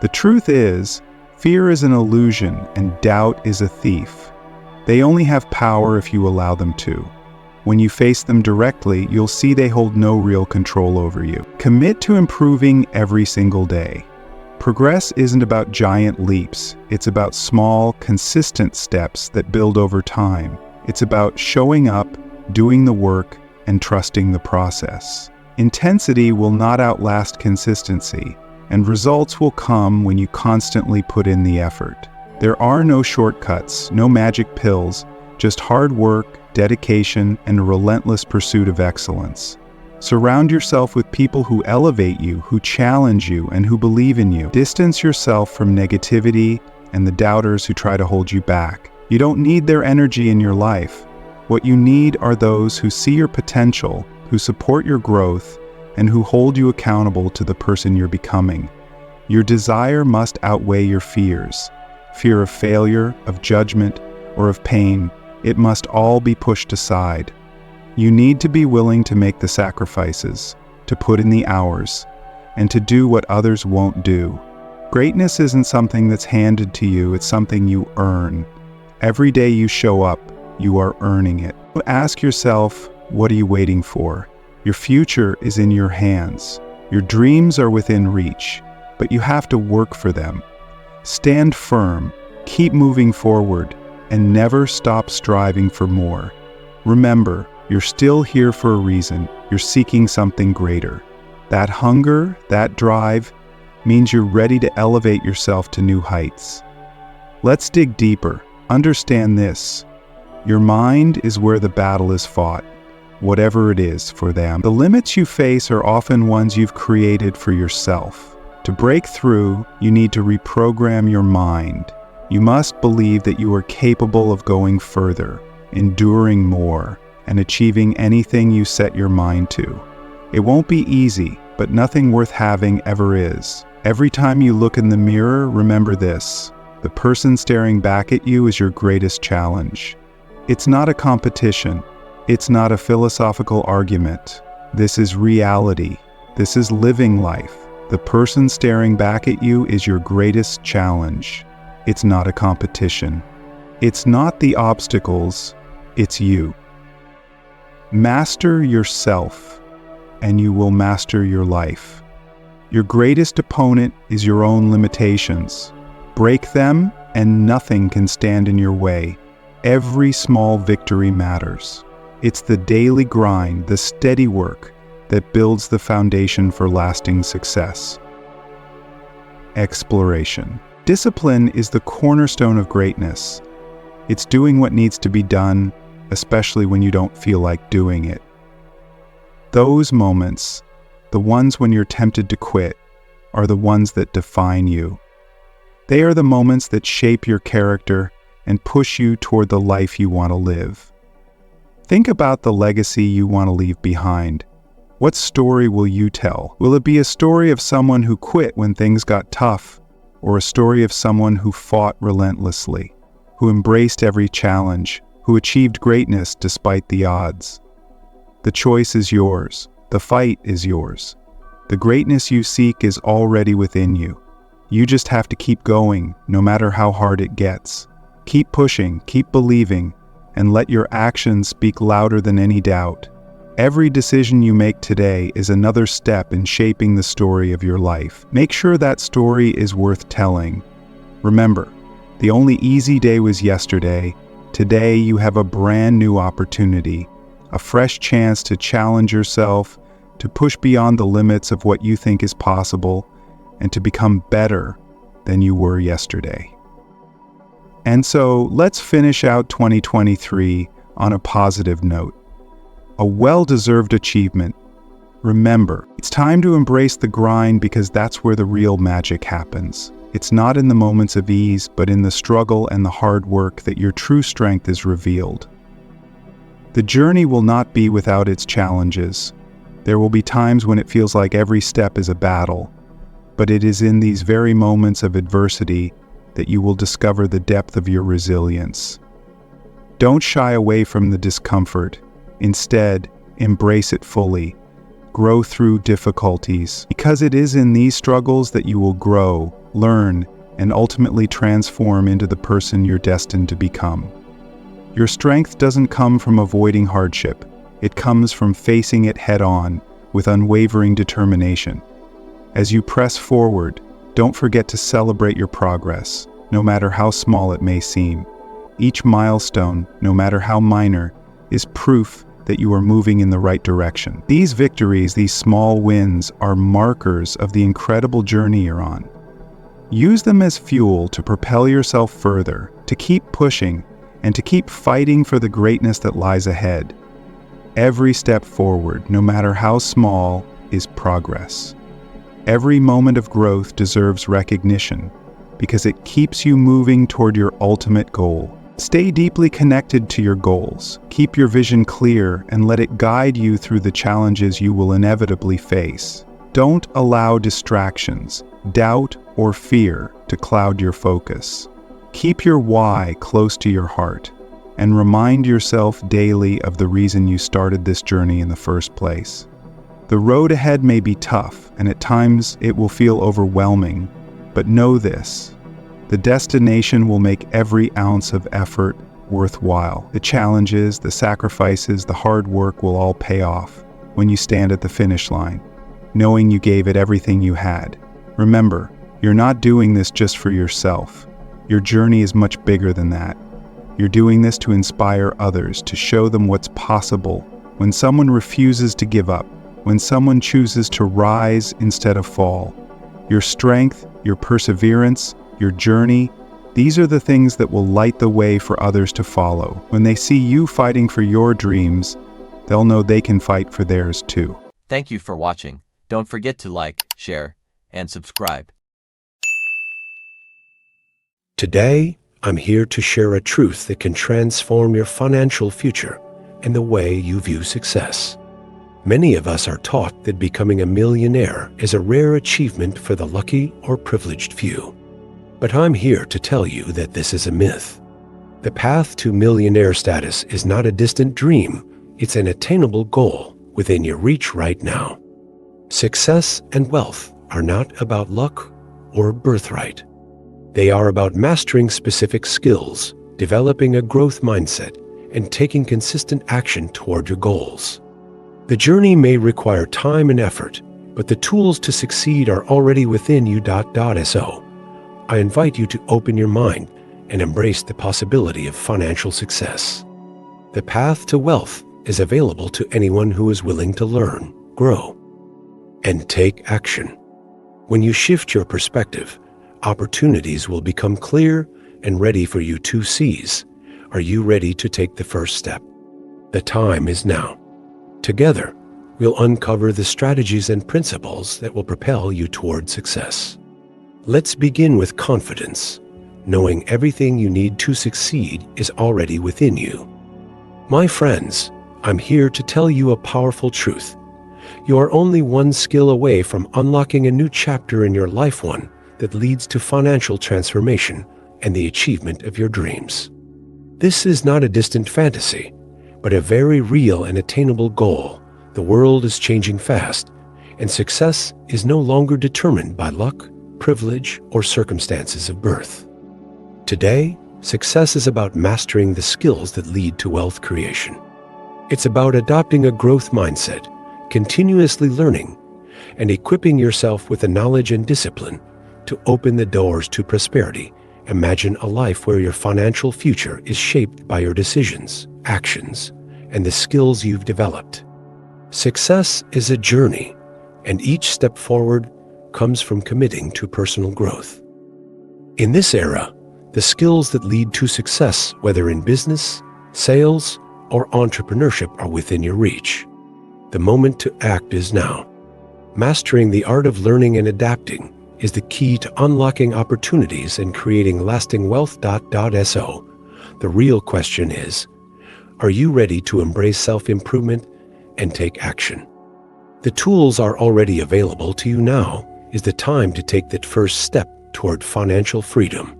Speaker 1: The truth is, fear is an illusion and doubt is a thief. They only have power if you allow them to. When you face them directly, you'll see they hold no real control over you. Commit to improving every single day. Progress isn't about giant leaps. It's about small, consistent steps that build over time. It's about showing up, doing the work, and trusting the process. Intensity will not outlast consistency, and results will come when you constantly put in the effort. There are no shortcuts, no magic pills, just hard work, dedication, and a relentless pursuit of excellence. Surround yourself with people who elevate you, who challenge you, and who believe in you. Distance yourself from negativity and the doubters who try to hold you back. You don't need their energy in your life. What you need are those who see your potential, who support your growth, and who hold you accountable to the person you're becoming. Your desire must outweigh your fears. Fear of failure, of judgment, or of pain. It must all be pushed aside. You need to be willing to make the sacrifices, to put in the hours, and to do what others won't do. Greatness isn't something that's handed to you, it's something you earn. Every day you show up, you are earning it. Ask yourself, what are you waiting for? Your future is in your hands. Your dreams are within reach, but you have to work for them. Stand firm, keep moving forward, and never stop striving for more. Remember, you're still here for a reason. You're seeking something greater. That hunger, that drive, means you're ready to elevate yourself to new heights. Let's dig deeper. Understand this. Your mind is where the battle is fought, whatever it is for them. The limits you face are often ones you've created for yourself. To break through, you need to reprogram your mind. You must believe that you are capable of going further, enduring more, and achieving anything you set your mind to. It won't be easy, but nothing worth having ever is. Every time you look in the mirror, remember this: the person staring back at you is your greatest challenge. It's not a competition. It's not a philosophical argument. This is reality. This is living life. The person staring back at you is your greatest challenge. It's not a competition. It's not the obstacles, it's you. Master yourself, and you will master your life. Your greatest opponent is your own limitations. Break them, and nothing can stand in your way. Every small victory matters. It's the daily grind, the steady work, that builds the foundation for lasting success. Exploration. Discipline is the cornerstone of greatness. It's doing what needs to be done, especially when you don't feel like doing it. Those moments, the ones when you're tempted to quit, are the ones that define you. They are the moments that shape your character and push you toward the life you want to live. Think about the legacy you want to leave behind. What story will you tell? Will it be a story of someone who quit when things got tough, or a story of someone who fought relentlessly, who embraced every challenge, who achieved greatness despite the odds? The choice is yours. The fight is yours. The greatness you seek is already within you. You just have to keep going, no matter how hard it gets. Keep pushing, keep believing, and let your actions speak louder than any doubt. Every decision you make today is another step in shaping the story of your life. Make sure that story is worth telling. Remember, the only easy day was yesterday. Today you have a brand new opportunity, a fresh chance to challenge yourself, to push beyond the limits of what you think is possible, and to become better than you were yesterday. And so let's finish out 2023 on a positive note. A well-deserved achievement. Remember, it's time to embrace the grind because that's where the real magic happens. It's not in the moments of ease, but in the struggle and the hard work that your true strength is revealed. The journey will not be without its challenges. There will be times when it feels like every step is a battle, but it is in these very moments of adversity that you will discover the depth of your resilience. Don't shy away from the discomfort. Instead, embrace it fully. Grow through difficulties, because it is in these struggles that you will grow, learn, and ultimately transform into the person you're destined to become. Your strength doesn't come from avoiding hardship. It comes from facing it head-on with unwavering determination. As you press forward, don't forget to celebrate your progress, no matter how small it may seem. Each milestone, no matter how minor, is proof that you are moving in the right direction. These victories, these small wins, are markers of the incredible journey you're on. Use them as fuel to propel yourself further, to keep pushing, and to keep fighting for the greatness that lies ahead. Every step forward, no matter how small, is progress. Every moment of growth deserves recognition because it keeps you moving toward your ultimate goal. Stay deeply connected to your goals. Keep your vision clear and let it guide you through the challenges you will inevitably face. Don't allow distractions, doubt, or fear to cloud your focus. Keep your why close to your heart and remind yourself daily of the reason you started this journey in the first place. The road ahead may be tough, and at times it will feel overwhelming, but know this: the destination will make every ounce of effort worthwhile. The challenges, the sacrifices, the hard work will all pay off when you stand at the finish line, knowing you gave it everything you had. Remember, you're not doing this just for yourself. Your journey is much bigger than that. You're doing this to inspire others, to show them what's possible when someone refuses to give up, when someone chooses to rise instead of fall. Your strength, your perseverance, your journey, these are the things that will light the way for others to follow. When they see you fighting for your dreams, they'll know they can fight for theirs too.
Speaker 2: Thank you for watching. Don't forget to like, share, and subscribe.
Speaker 3: Today, I'm here to share a truth that can transform your financial future and the way you view success. Many of us are taught that becoming a millionaire is a rare achievement for the lucky or privileged few. But I'm here to tell you that this is a myth. The path to millionaire status is not a distant dream, it's an attainable goal within your reach right now. Success and wealth are not about luck or birthright. They are about mastering specific skills, developing a growth mindset, and taking consistent action toward your goals. The journey may require time and effort, but the tools to succeed are already within you. So, I invite you to open your mind and embrace the possibility of financial success. The path to wealth is available to anyone who is willing to learn, grow, and take action. When you shift your perspective, opportunities will become clear and ready for you to seize. Are you ready to take the first step? The time is now. Together, we'll uncover the strategies and principles that will propel you toward success. Let's begin with confidence, knowing everything you need to succeed is already within you. My friends, I'm here to tell you a powerful truth. You are only one skill away from unlocking a new chapter in your life, one that leads to financial transformation and the achievement of your dreams. This is not a distant fantasy, but a very real and attainable goal. The world is changing fast, and success is no longer determined by luck, privilege, or circumstances of birth. Today, success is about mastering the skills that lead to wealth creation. It's about adopting a growth mindset, continuously learning, and equipping yourself with the knowledge and discipline to open the doors to prosperity. Imagine a life where your financial future is shaped by your decisions, actions, and the skills you've developed. Success is a journey, and each step forward comes from committing to personal growth. In this era, the skills that lead to success, whether in business, sales, or entrepreneurship, are within your reach. The moment to act is now. Mastering the art of learning and adapting is the key to unlocking opportunities and creating lasting wealth. So, the real question is, are you ready to embrace self-improvement and take action? The tools are already available to you. Now is the time to take that first step toward financial freedom.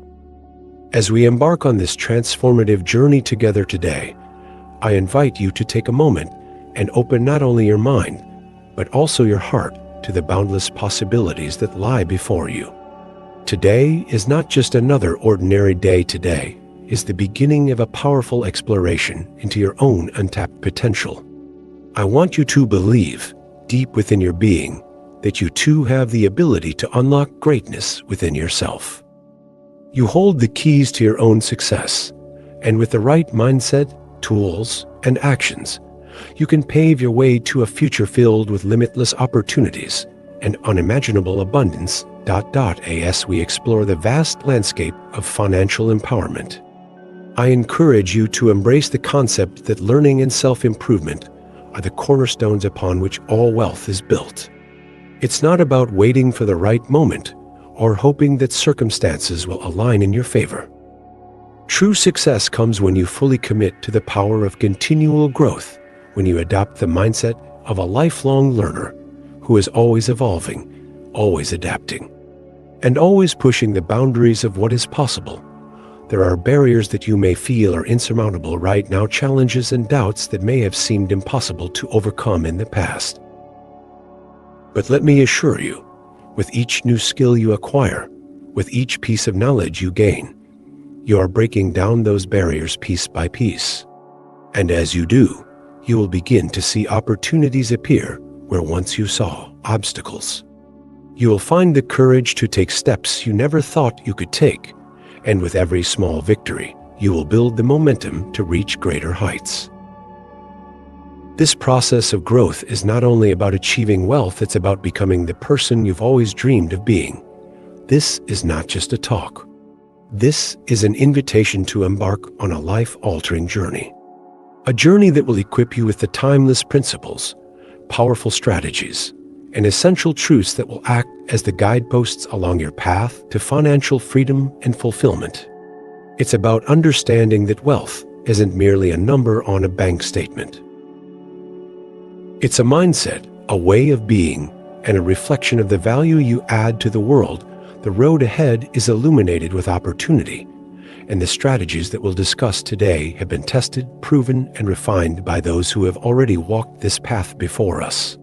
Speaker 3: As we embark on this transformative journey together today, I invite you to take a moment and open not only your mind, but also your heart to the boundless possibilities that lie before you. Today is not just another ordinary day. Today is the beginning of a powerful exploration into your own untapped potential. I want you to believe, deep within your being, that you too have the ability to unlock greatness within yourself. You hold the keys to your own success, and with the right mindset, tools, and actions, you can pave your way to a future filled with limitless opportunities and unimaginable abundance. As we explore the vast landscape of financial empowerment, I encourage you to embrace the concept that learning and self-improvement are the cornerstones upon which all wealth is built. It's not about waiting for the right moment or hoping that circumstances will align in your favor. True success comes when you fully commit to the power of continual growth, when you adopt the mindset of a lifelong learner who is always evolving, always adapting, and always pushing the boundaries of what is possible. There are barriers that you may feel are insurmountable right now, challenges and doubts that may have seemed impossible to overcome in the past. But let me assure you, with each new skill you acquire, with each piece of knowledge you gain, you are breaking down those barriers piece by piece. And as you do, you will begin to see opportunities appear where once you saw obstacles. You will find the courage to take steps you never thought you could take, and with every small victory, you will build the momentum to reach greater heights. This process of growth is not only about achieving wealth, it's about becoming the person you've always dreamed of being. This is not just a talk. This is an invitation to embark on a life-altering journey. A journey that will equip you with the timeless principles, powerful strategies, and essential truths that will act as the guideposts along your path to financial freedom and fulfillment. It's about understanding that wealth isn't merely a number on a bank statement. It's a mindset, a way of being, and a reflection of the value you add to the world. The road ahead is illuminated with opportunity, and the strategies that we'll discuss today have been tested, proven, and refined by those who have already walked this path before us.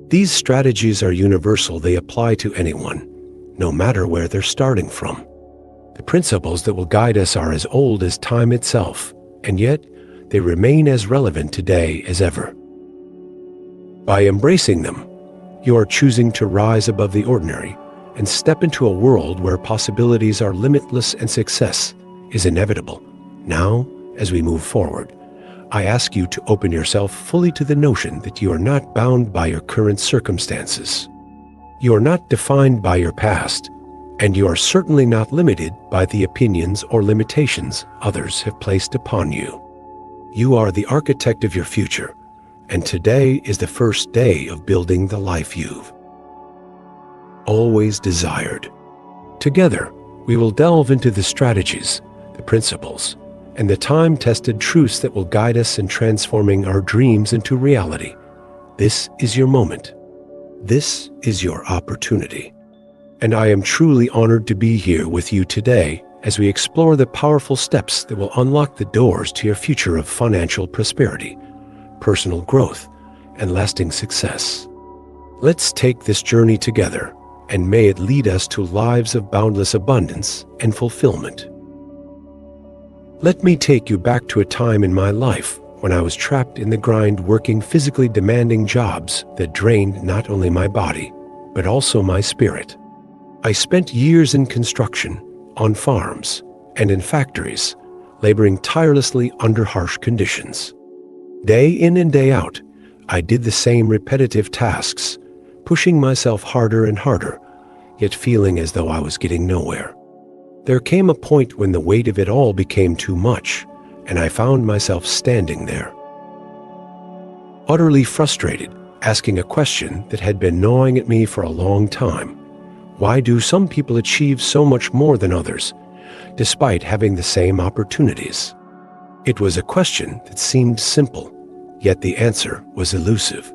Speaker 3: These strategies are universal. They apply to anyone, no matter where they're starting from. The principles that will guide us are as old as time itself, and yet they remain as relevant today as ever. By embracing them, you are choosing to rise above the ordinary and step into a world where possibilities are limitless and success is inevitable. Now, as we move forward, I ask you to open yourself fully to the notion that you are not bound by your current circumstances. You are not defined by your past, and you are certainly not limited by the opinions or limitations others have placed upon you. You are the architect of your future, and today is the first day of building the life you've always desired. Together, we will delve into the strategies, the principles, and the time-tested truths that will guide us in transforming our dreams into reality. This is your moment. This is your opportunity. And I am truly honored to be here with you today as we explore the powerful steps that will unlock the doors to your future of financial prosperity, personal growth, and lasting success. Let's take this journey together, and may it lead us to lives of boundless abundance and fulfillment. Let me take you back to a time in my life when I was trapped in the grind, working physically demanding jobs that drained not only my body, but also my spirit. I spent years in construction, on farms, and in factories, laboring tirelessly under harsh conditions. Day in and day out, I did the same repetitive tasks, pushing myself harder and harder, yet feeling as though I was getting nowhere. There came a point when the weight of it all became too much, and I found myself standing there, utterly frustrated, asking a question that had been gnawing at me for a long time. Why do some people achieve so much more than others, despite having the same opportunities? It was a question that seemed simple, yet the answer was elusive.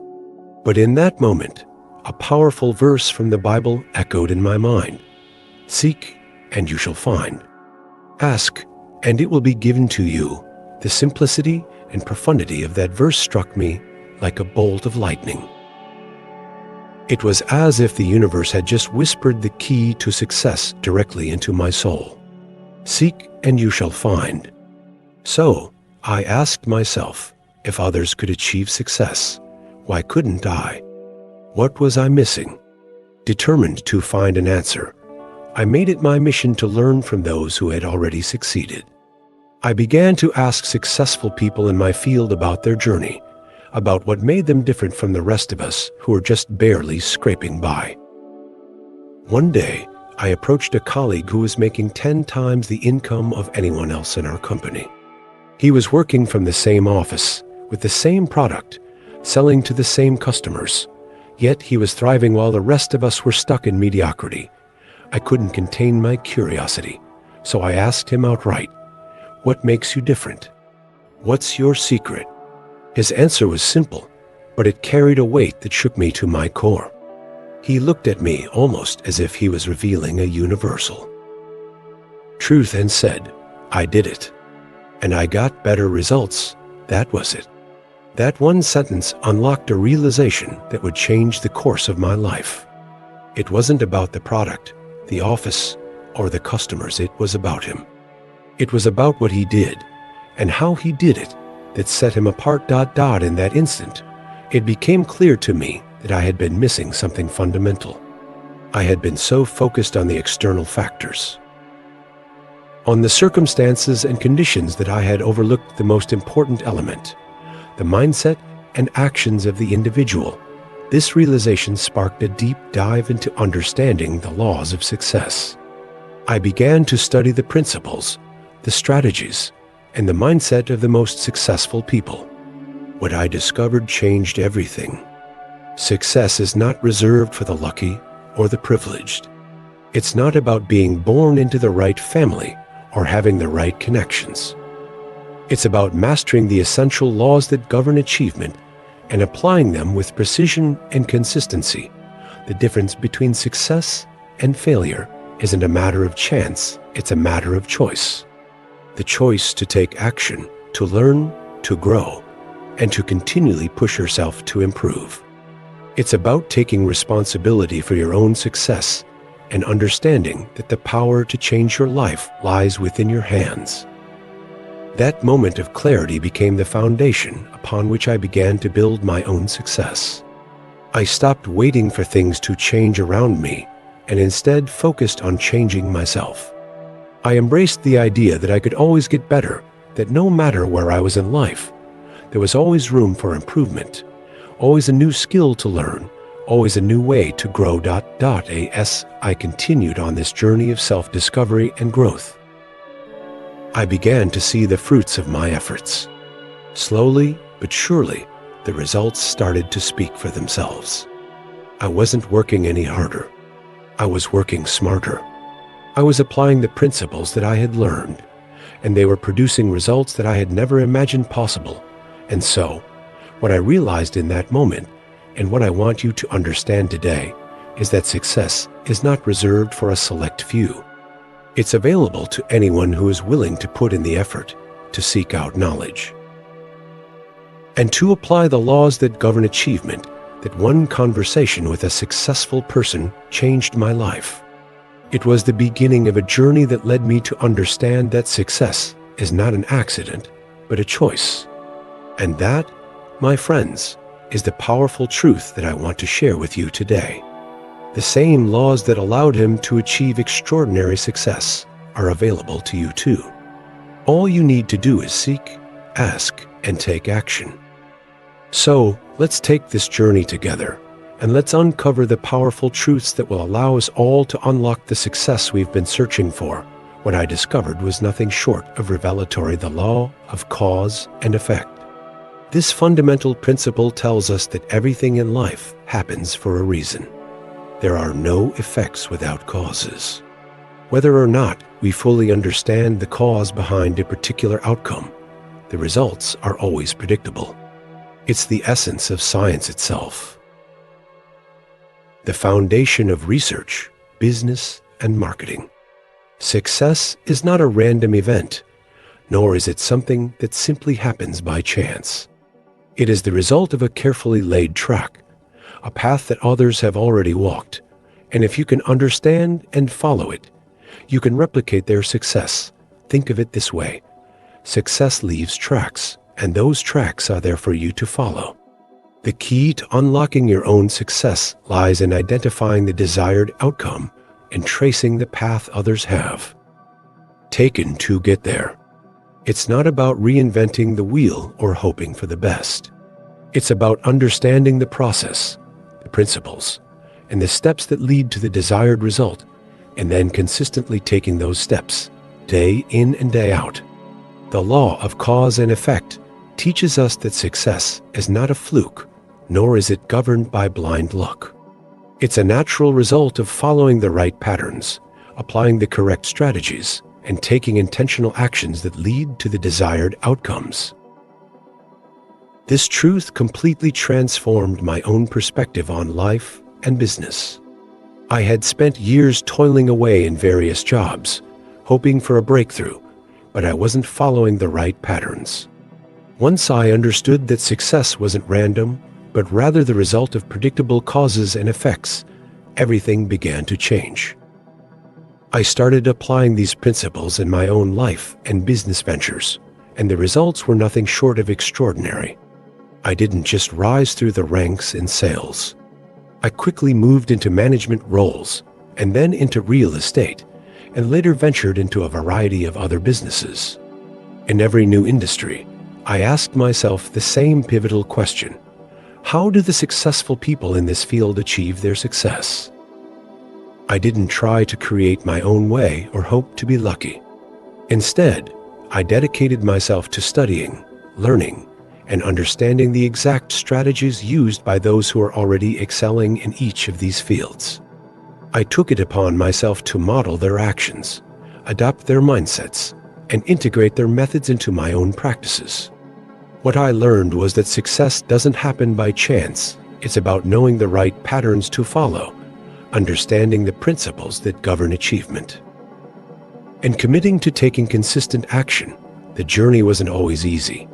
Speaker 3: But in that moment, a powerful verse from the Bible echoed in my mind. Seek, and you shall find. Ask, and it will be given to you. The simplicity and profundity of that verse struck me like a bolt of lightning. It was as if the universe had just whispered the key to success directly into my soul. Seek and you shall find. So, I asked myself, if others could achieve success, why couldn't I? What was I missing? Determined to find an answer, I made it my mission to learn from those who had already succeeded. I began to ask successful people in my field about their journey, about what made them different from the rest of us who were just barely scraping by. One day, I approached a colleague who was making 10 times the income of anyone else in our company. He was working from the same office, with the same product, selling to the same customers, yet he was thriving while the rest of us were stuck in mediocrity. I couldn't contain my curiosity, so I asked him outright, "What makes you different? What's your secret?" His answer was simple, but it carried a weight that shook me to my core. He looked at me almost as if he was revealing a universal truth and said, "I did it. And I got better results. That was it." That one sentence unlocked a realization that would change the course of my life. It wasn't about the product, the office, or the customers. It was about him. It was about what he did and how he did it that set him apart. In that instant, it became clear to me that I had been missing something fundamental. I had been so focused on the external factors, on the circumstances and conditions, that I had overlooked the most important element, the mindset and actions of the individual. This realization sparked a deep dive into understanding the laws of success. I began to study the principles, the strategies, and the mindset of the most successful people. What I discovered changed everything. Success is not reserved for the lucky or the privileged. It's not about being born into the right family or having the right connections. It's about mastering the essential laws that govern achievement and applying them with precision and consistency. The difference between success and failure isn't a matter of chance, it's a matter of choice. The choice to take action, to learn, to grow, and to continually push yourself to improve. It's about taking responsibility for your own success and understanding that the power to change your life lies within your hands. That moment of clarity became the foundation upon which I began to build my own success. I stopped waiting for things to change around me and instead focused on changing myself. I embraced the idea that I could always get better, that no matter where I was in life, there was always room for improvement, always a new skill to learn, always a new way to grow. As I continued on this journey of self-discovery and growth, I began to see the fruits of my efforts. Slowly but surely, the results started to speak for themselves. I wasn't working any harder. I was working smarter. I was applying the principles that I had learned, and they were producing results that I had never imagined possible. And so, what I realized in that moment, and what I want you to understand today, is that success is not reserved for a select few. It's available to anyone who is willing to put in the effort to seek out knowledge and to apply the laws that govern achievement. That one conversation with a successful person changed my life. It was the beginning of a journey that led me to understand that success is not an accident, but a choice. And that, my friends, is the powerful truth that I want to share with you today. The same laws that allowed him to achieve extraordinary success are available to you too. All you need to do is seek, ask, and take action. So, let's take this journey together, and let's uncover the powerful truths that will allow us all to unlock the success we've been searching for. What I discovered was nothing short of revelatory: the law of cause and effect. This fundamental principle tells us that everything in life happens for a reason. There are no effects without causes. Whether or not we fully understand the cause behind a particular outcome, the results are always predictable. It's the essence of science itself, the foundation of research, business, and marketing. Success is not a random event, nor is it something that simply happens by chance. It is the result of a carefully laid track, a path that others have already walked, and if you can understand and follow it, you can replicate their success. Think of it this way: success leaves tracks, and those tracks are there for you to follow. The key to unlocking your own success lies in identifying the desired outcome and tracing the path others have taken to get there. It's not about reinventing the wheel or hoping for the best. It's about understanding the process, the principles, and the steps that lead to the desired result, and then consistently taking those steps, day in and day out. The law of cause and effect teaches us that success is not a fluke, nor is it governed by blind luck. It's a natural result of following the right patterns, applying the correct strategies, and taking intentional actions that lead to the desired outcomes. This truth completely transformed my own perspective on life and business. I had spent years toiling away in various jobs, hoping for a breakthrough, but I wasn't following the right patterns. Once I understood that success wasn't random, but rather the result of predictable causes and effects, everything began to change. I started applying these principles in my own life and business ventures, and the results were nothing short of extraordinary. I didn't just rise through the ranks in sales. I quickly moved into management roles, and then into real estate, and later ventured into a variety of other businesses. In every new industry, I asked myself the same pivotal question: how do the successful people in this field achieve their success? I didn't try to create my own way or hope to be lucky. Instead, I dedicated myself to studying, learning, and understanding the exact strategies used by those who are already excelling in each of these fields. I took it upon myself to model their actions, adopt their mindsets, and integrate their methods into my own practices. What I learned was that success doesn't happen by chance. It's about knowing the right patterns to follow, understanding the principles that govern achievement, and committing to taking consistent action. The journey wasn't always easy,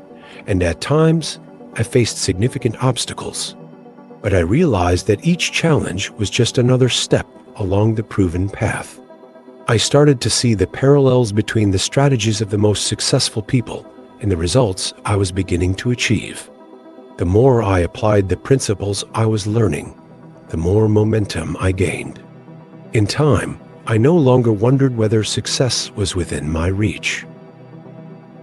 Speaker 3: and at times I faced significant obstacles. But I realized that each challenge was just another step along the proven path. I started to see the parallels between the strategies of the most successful people and the results I was beginning to achieve. The more I applied the principles I was learning, the more momentum I gained. In time, I no longer wondered whether success was within my reach.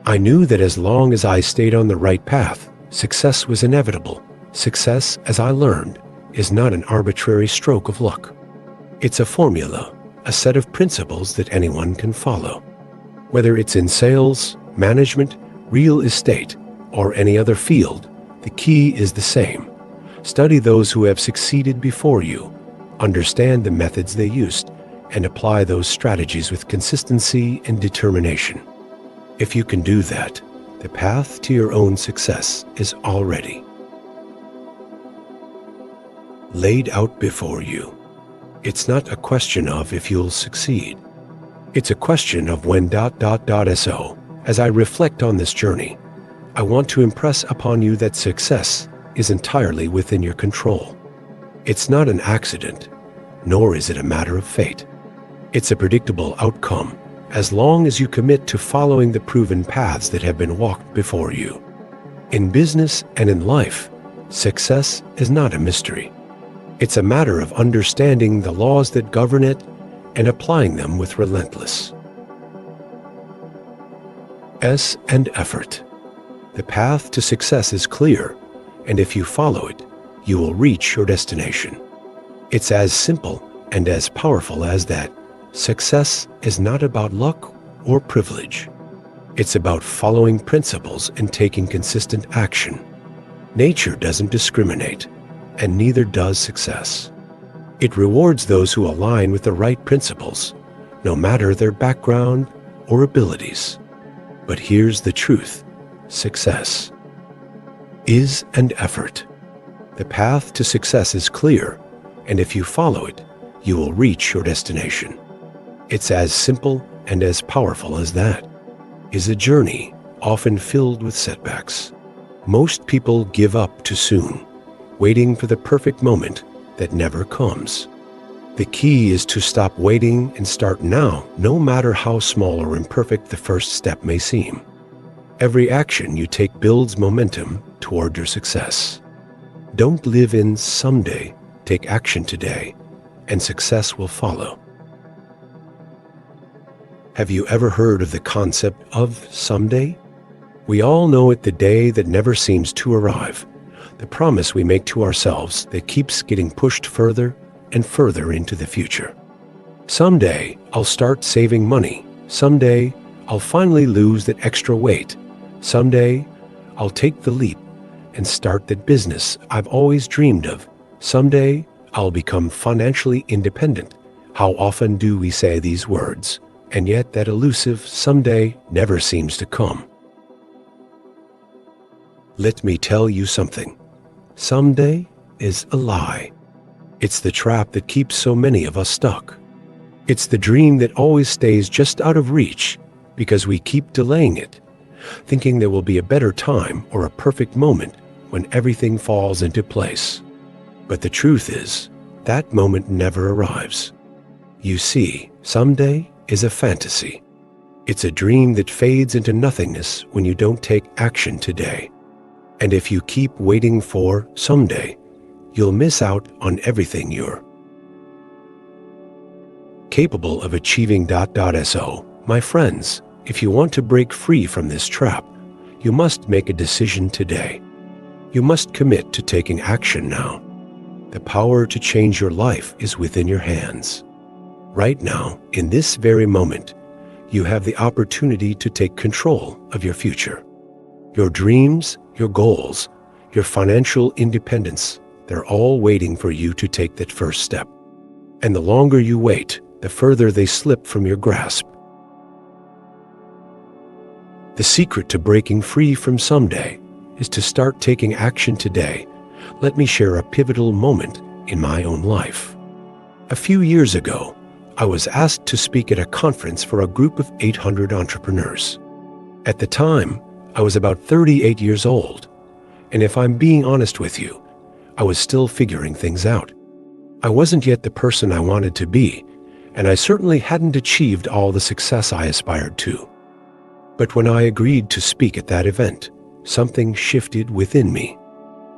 Speaker 3: I knew that as long as I stayed on the right path, success was inevitable. Success, as I learned, is not an arbitrary stroke of luck. It's a formula, a set of principles that anyone can follow. Whether it's in sales, management, real estate, or any other field, the key is the same. Study those who have succeeded before you, understand the methods they used, and apply those strategies with consistency and determination. If you can do that, the path to your own success is already laid out before you. It's not a question of if you'll succeed. It's a question of when. So, as I reflect on this journey, I want to impress upon you that success is entirely within your control. It's not an accident, nor is it a matter of fate. It's a predictable outcome, as long as you commit to following the proven paths that have been walked before you. In business and in life, success is not a mystery. It's a matter of understanding the laws that govern it and applying them with relentless and effort. The path to success is clear, and if you follow it, you will reach your destination. It's as simple and as powerful as that. Success is not about luck or privilege. It's about following principles and taking consistent action. Nature doesn't discriminate, and neither does success. It rewards those who align with the right principles, no matter their background or abilities. But here's the truth: success is an effort. The path to success is clear, and if you follow it, you will reach your destination. It's as simple and as powerful as that is a journey often filled with setbacks. Most people give up too soon, waiting for the perfect moment that never comes. The key is to stop waiting and start now, no matter how small or imperfect the first step may seem. Every action you take builds momentum toward your success. Don't live in someday, take action today, and success will follow. Have you ever heard of the concept of someday? We all know it, the day that never seems to arrive, the promise we make to ourselves that keeps getting pushed further and further into the future. Someday, I'll start saving money. Someday, I'll finally lose that extra weight. Someday, I'll take the leap and start that business I've always dreamed of. Someday, I'll become financially independent. How often do we say these words, and yet that elusive someday never seems to come? Let me tell you something. Someday is a lie. It's the trap that keeps so many of us stuck. It's the dream that always stays just out of reach because we keep delaying it, thinking there will be a better time or a perfect moment when everything falls into place. But the truth is, that moment never arrives. You see, someday is a fantasy. It's a dream that fades into nothingness when you don't take action today. And if you keep waiting for someday, you'll miss out on everything you're capable of achieving. So, my friends, if you want to break free from this trap, you must make a decision today. You must commit to taking action now. The power to change your life is within your hands. Right now, in this very moment, you have the opportunity to take control of your future. Your dreams, your goals, your financial independence, they're all waiting for you to take that first step. And the longer you wait, the further they slip from your grasp. The secret to breaking free from someday is to start taking action today. Let me share a pivotal moment in my own life. A few years ago, I was asked to speak at a conference for a group of 800 entrepreneurs. At the time, I was about 38 years old, and if I'm being honest with you, I was still figuring things out. I wasn't yet the person I wanted to be, and I certainly hadn't achieved all the success I aspired to. But when I agreed to speak at that event, something shifted within me.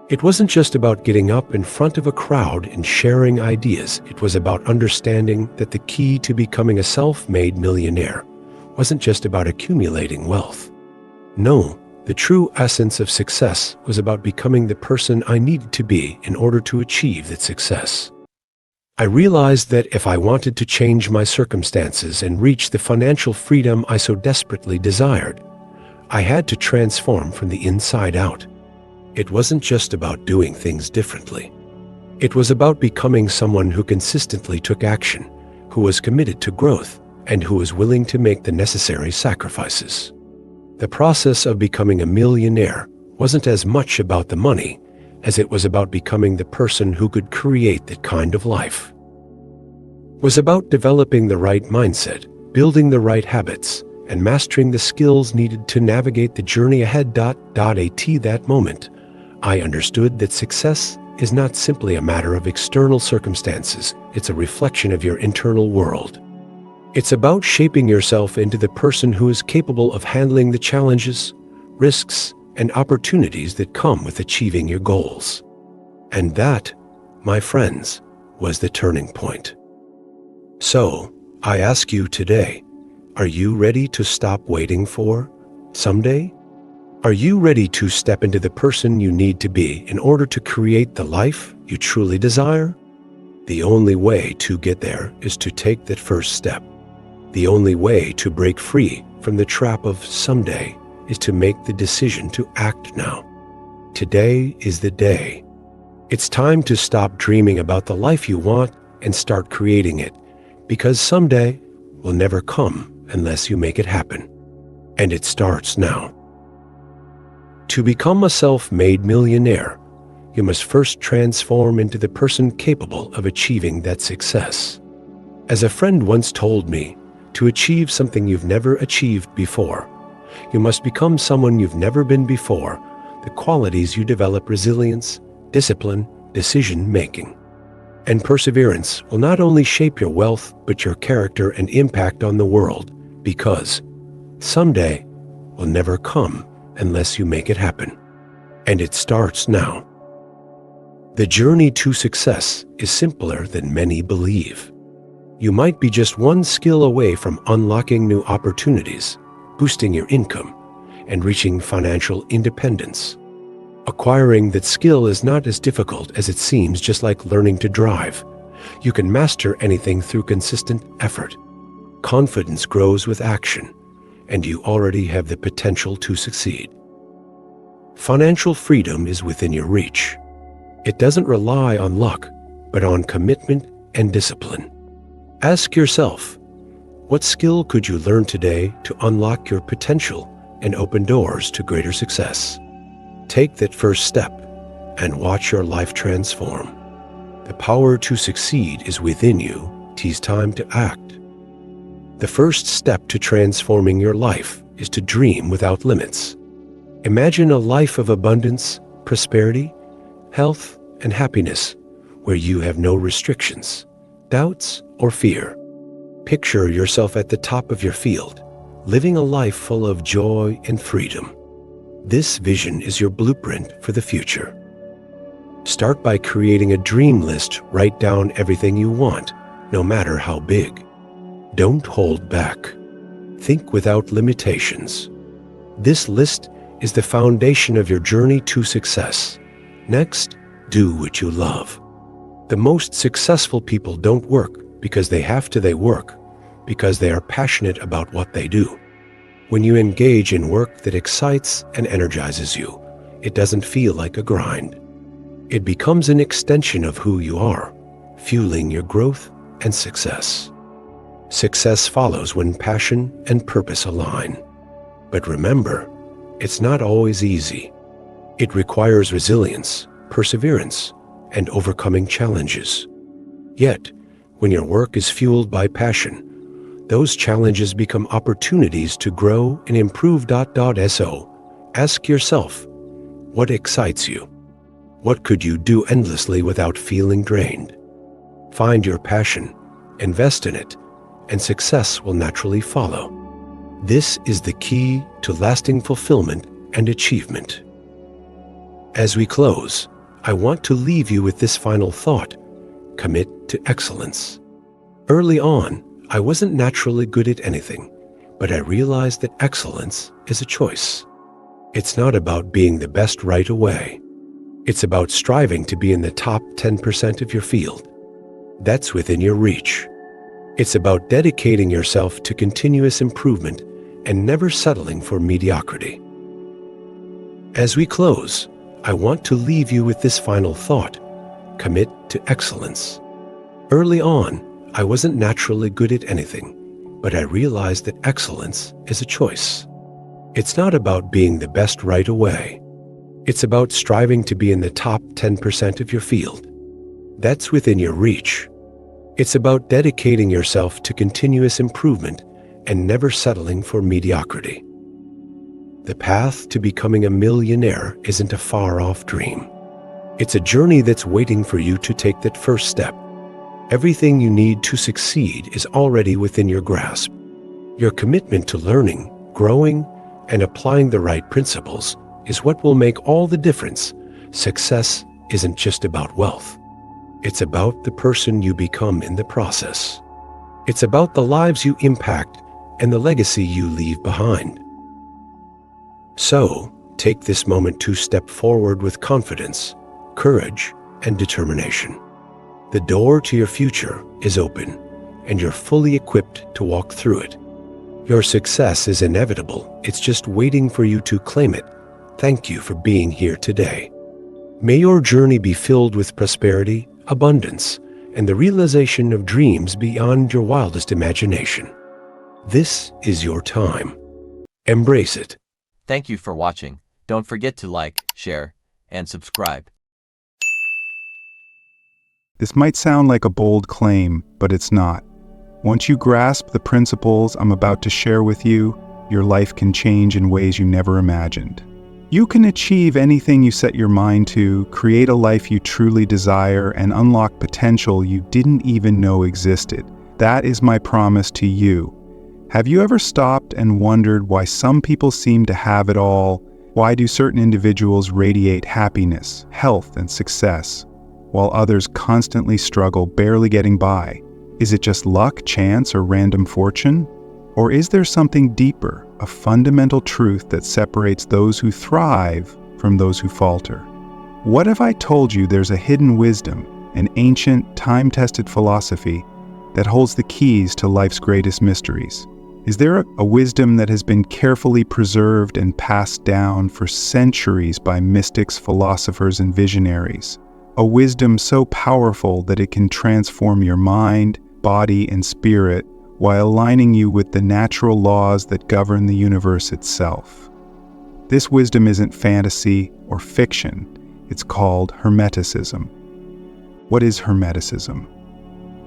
Speaker 3: It wasn't just about getting up in front of a crowd and sharing ideas. It was about understanding that the key to becoming a self-made millionaire wasn't just about accumulating wealth. No, the true essence of success was about becoming the person I needed to be in order to achieve that success. I realized that if I wanted to change my circumstances and reach the financial freedom I so desperately desired, I had to transform from the inside out. It wasn't just about doing things differently. It was about becoming someone who consistently took action, who was committed to growth, and who was willing to make the necessary sacrifices. The process of becoming a millionaire wasn't as much about the money as it was about becoming the person who could create that kind of life. It was about developing the right mindset, building the right habits, and mastering the skills needed to navigate the journey ahead. At that moment, I understood that success is not simply a matter of external circumstances, it's a reflection of your internal world. It's about shaping yourself into the person who is capable of handling the challenges, risks, and opportunities that come with achieving your goals. And that, my friends, was the turning point. So, I ask you today, are you ready to stop waiting for someday? Are you ready to step into the person you need to be in order to create the life you truly desire? The only way to get there is to take that first step. The only way to break free from the trap of someday is to make the decision to act now. Today is the day. It's time to stop dreaming about the life you want and start creating it, because someday will never come unless you make it happen. And it starts now. To become a self-made millionaire, you must first transform into the person capable of achieving that success. As a friend once told me, to achieve something you've never achieved before. You must become someone you've never been before. The qualities you develop: resilience, discipline, decision-making, and perseverance will not only shape your wealth, but your character and impact on the world, because someday will never come unless you make it happen. And it starts now. The journey to success is simpler than many believe. You might be just one skill away from unlocking new opportunities, boosting your income, and reaching financial independence. Acquiring that skill is not as difficult as it seems, just like learning to drive. You can master anything through consistent effort. Confidence grows with action, and you already have the potential to succeed. Financial freedom is within your reach. It doesn't rely on luck, but on commitment and discipline. Ask yourself, what skill could you learn today to unlock your potential and open doors to greater success? Take that first step and watch your life transform. The power to succeed is within you. It's time to act. The first step to transforming your life is to dream without limits. Imagine a life of abundance, prosperity, health, and happiness, where you have no restrictions, doubts, or fear. Picture yourself at the top of your field, living a life full of joy and freedom. This vision is your blueprint for the future. Start by creating a dream list. Write down everything you want, no matter how big. Don't hold back. Think without limitations. This list is the foundation of your journey to success. Next, do what you love. The most successful people don't work because they have to, they work because they are passionate about what they do. When you engage in work that excites and energizes you, it doesn't feel like a grind. It becomes an extension of who you are, fueling your growth and success. Success follows when passion and purpose align. But remember, it's not always easy. It requires resilience, perseverance, and overcoming challenges. Yet, when your work is fueled by passion, those challenges become opportunities to grow and improve. So, ask yourself, what excites you? What could you do endlessly without feeling drained? Find your passion, invest in it, and success will naturally follow. This is the key to lasting fulfillment and achievement. As we close, I want to leave you with this final thought: commit to excellence. Early on, I wasn't naturally good at anything, but I realized that excellence is a choice. It's not about being the best right away. It's about striving to be in the top 10% of your field. That's within your reach. It's about dedicating yourself to continuous improvement and never settling for mediocrity. As we close, I want to leave you with this final thought: commit to excellence. Early on, I wasn't naturally good at anything, but I realized that excellence is a choice. It's not about being the best right away. It's about striving to be in the top 10% of your field. That's within your reach. It's about dedicating yourself to continuous improvement and never settling for mediocrity. The path to becoming a millionaire isn't a far-off dream. It's a journey that's waiting for you to take that first step. Everything you need to succeed is already within your grasp. Your commitment to learning, growing, and applying the right principles is what will make all the difference. Success isn't just about wealth. It's about the person you become in the process. It's about the lives you impact and the legacy you leave behind. So, take this moment to step forward with confidence, courage, and determination. The door to your future is open, and you're fully equipped to walk through it. Your success is inevitable. It's just waiting for you to claim it. Thank you for being here today. May your journey be filled with prosperity, abundance, and the realization of dreams beyond your wildest imagination. This is your time. Embrace it.
Speaker 2: Thank you for watching. Don't forget to like, share, and subscribe.
Speaker 1: This might sound like a bold claim, but it's not. Once you grasp the principles I'm about to share with you, your life can change in ways you never imagined. You can achieve anything you set your mind to, create a life you truly desire, and unlock potential you didn't even know existed. That is my promise to you. Have you ever stopped and wondered why some people seem to have it all? Why do certain individuals radiate happiness, health, and success, while others constantly struggle, barely getting by? Is it just luck, chance, or random fortune? Or is there something deeper, a fundamental truth that separates those who thrive from those who falter? What if I told you there's a hidden wisdom, an ancient, time-tested philosophy that holds the keys to life's greatest mysteries? Is there a wisdom that has been carefully preserved and passed down for centuries by mystics, philosophers, and visionaries? A wisdom so powerful that it can transform your mind, body, and spirit while aligning you with the natural laws that govern the universe itself. This wisdom isn't fantasy or fiction. It's called Hermeticism. What is Hermeticism?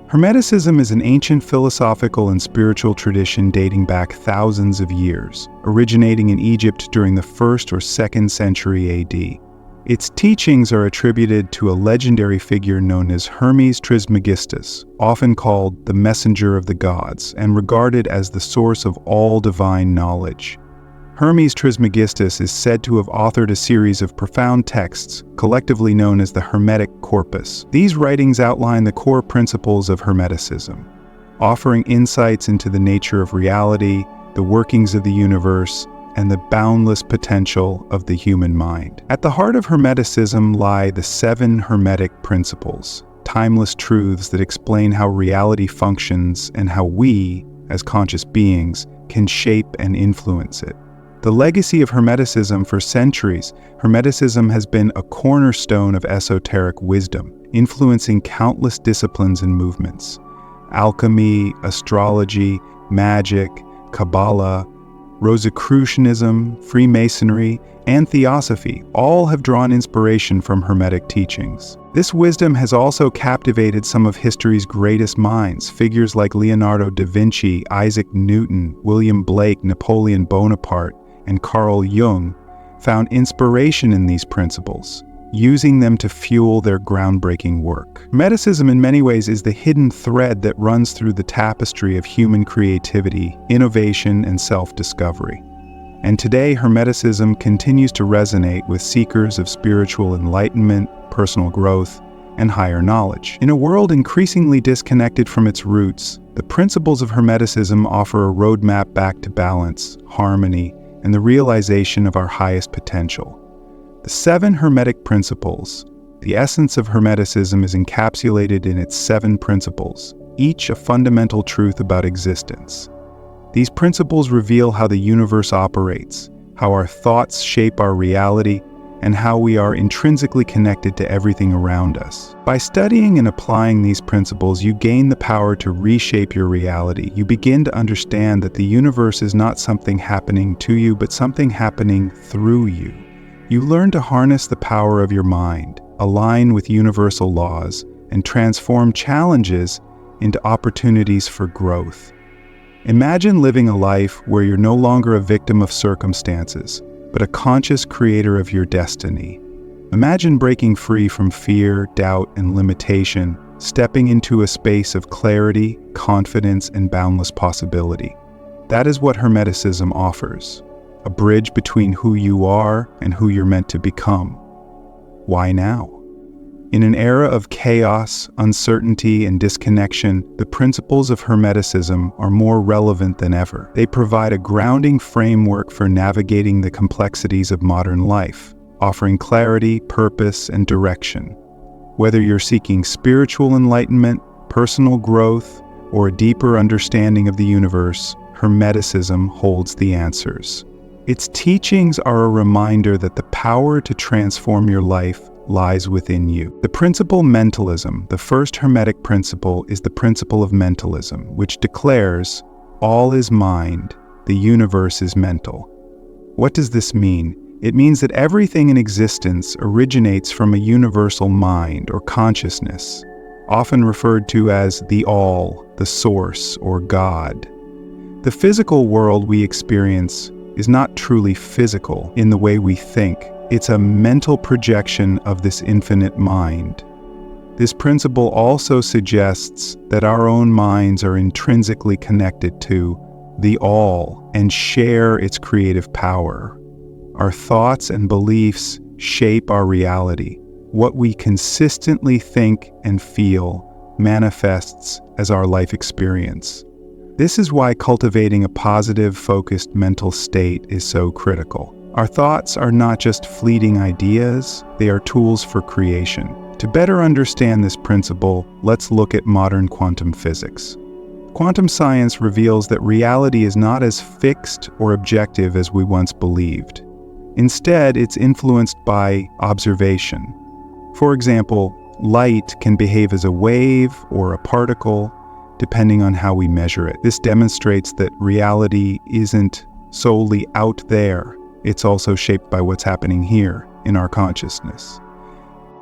Speaker 1: Hermeticism is an ancient philosophical and spiritual tradition dating back thousands of years, originating in Egypt during the 1st or 2nd century AD. Its teachings are attributed to a legendary figure known as Hermes Trismegistus, often called the messenger of the gods, and regarded as the source of all divine knowledge. Hermes Trismegistus is said to have authored a series of profound texts, collectively known as the Hermetic Corpus. These writings outline the core principles of Hermeticism, offering insights into the nature of reality, the workings of the universe, and the boundless potential of the human mind. At the heart of Hermeticism lie the 7 Hermetic principles, timeless truths that explain how reality functions and how we, as conscious beings, can shape and influence it. The legacy of Hermeticism for centuries, Hermeticism has been a cornerstone of esoteric wisdom, influencing countless disciplines and movements. Alchemy, astrology, magic, Kabbalah, Rosicrucianism, Freemasonry, and Theosophy all have drawn inspiration from Hermetic teachings. This wisdom has also captivated some of history's greatest minds. Figures like Leonardo da Vinci, Isaac Newton, William Blake, Napoleon Bonaparte, and Carl Jung found inspiration in these principles, using them to fuel their groundbreaking work. Hermeticism in many ways is the hidden thread that runs through the tapestry of human creativity, innovation, and self-discovery. And today, Hermeticism continues to resonate with seekers of spiritual enlightenment, personal growth, and higher knowledge. In a world increasingly disconnected from its roots, the principles of Hermeticism offer a roadmap back to balance, harmony, and the realization of our highest potential. The 7 Hermetic principles. The essence of Hermeticism is encapsulated in its 7 principles, each a fundamental truth about existence. These principles reveal how the universe operates, how our thoughts shape our reality, and how we are intrinsically connected to everything around us. By studying and applying these principles, you gain the power to reshape your reality. You begin to understand that the universe is not something happening to you, but something happening through you. You learn to harness the power of your mind, align with universal laws, and transform challenges into opportunities for growth. Imagine living a life where you're no longer a victim of circumstances, but a conscious creator of your destiny. Imagine breaking free from fear, doubt, and limitation, stepping into a space of clarity, confidence, and boundless possibility. That is what Hermeticism offers. A bridge between who you are and who you're meant to become. Why now? In an era of chaos, uncertainty, and disconnection, the principles of Hermeticism are more relevant than ever. They provide a grounding framework for navigating the complexities of modern life, offering clarity, purpose, and direction. Whether you're seeking spiritual enlightenment, personal growth, or a deeper understanding of the universe, Hermeticism holds the answers. Its teachings are a reminder that the power to transform your life lies within you. The principle mentalism, the first Hermetic principle, is the principle of mentalism, which declares, all is mind, the universe is mental. What does this mean? It means that everything in existence originates from a universal mind or consciousness. often referred to as the All, the Source, or God. The physical world we experience is not truly physical in the way we think. It's a mental projection of this infinite mind. This principle also suggests that our own minds are intrinsically connected to the All and share its creative power. Our thoughts and beliefs shape our reality. What we consistently think and feel manifests as our life experience. This is why cultivating a positive, focused mental state is so critical. Our thoughts are not just fleeting ideas, they are tools for creation. To better understand this principle, let's look at modern quantum physics. Quantum science reveals that reality is not as fixed or objective as we once believed. Instead, it's influenced by observation. For example, light can behave as a wave or a particle, depending on how we measure it. This demonstrates that reality isn't solely out there. It's also shaped by what's happening here in our consciousness.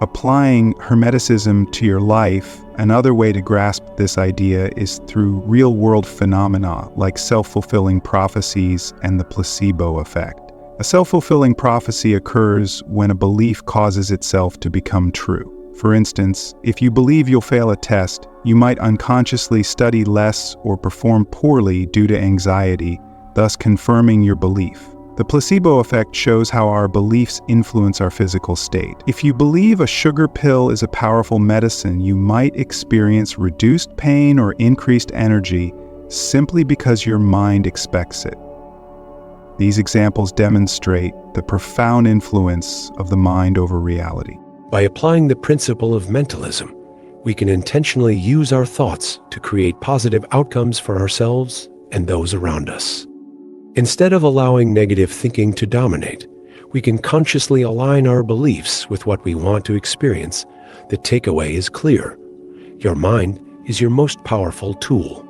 Speaker 1: Applying Hermeticism to your life, another way to grasp this idea is through real-world phenomena like self-fulfilling prophecies and the placebo effect. A self-fulfilling prophecy occurs when a belief causes itself to become true. For instance, if you believe you'll fail a test, you might unconsciously study less or perform poorly due to anxiety, thus confirming your belief. The placebo effect shows how our beliefs influence our physical state. If you believe a sugar pill is a powerful medicine, you might experience reduced pain or increased energy simply because your mind expects it. These examples demonstrate the profound influence of the mind over reality.
Speaker 3: By applying the principle of mentalism, we can intentionally use our thoughts to create positive outcomes for ourselves and those around us. Instead of allowing negative thinking to dominate, we can consciously align our beliefs with what we want to experience. The takeaway is clear. Your mind is your most powerful tool.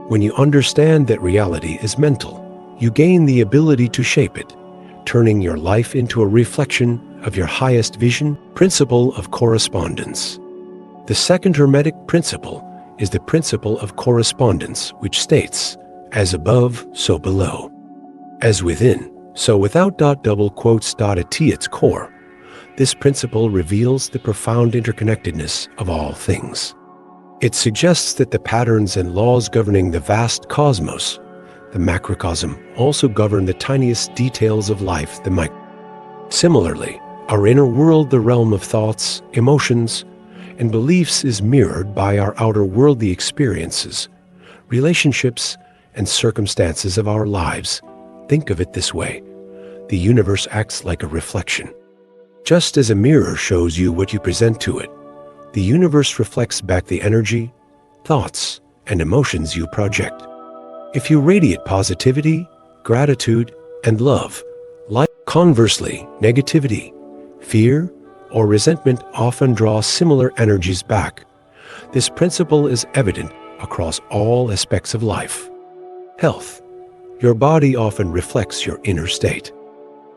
Speaker 3: When you understand that reality is mental, you gain the ability to shape it, turning your life into a reflection of your highest vision. Principle of correspondence. The second Hermetic principle is the principle of correspondence, which states, as above, so below. As within, so without. Double quotes. At its core, this principle reveals the profound interconnectedness of all things. It suggests that the patterns and laws governing the vast cosmos, the macrocosm, also govern the tiniest details of life, the micro. Similarly, our inner world, the realm of thoughts, emotions, and beliefs, is mirrored by our outer worldly experiences, relationships, and circumstances of our lives. Think of it this way. The universe acts like a reflection. Just as a mirror shows you what you present to it, the universe reflects back the energy, thoughts, and emotions you project. If you radiate positivity, gratitude, and love, conversely, negativity, fear, or resentment often draw similar energies back. This principle is evident across all aspects of life. Health. Your body often reflects your inner state.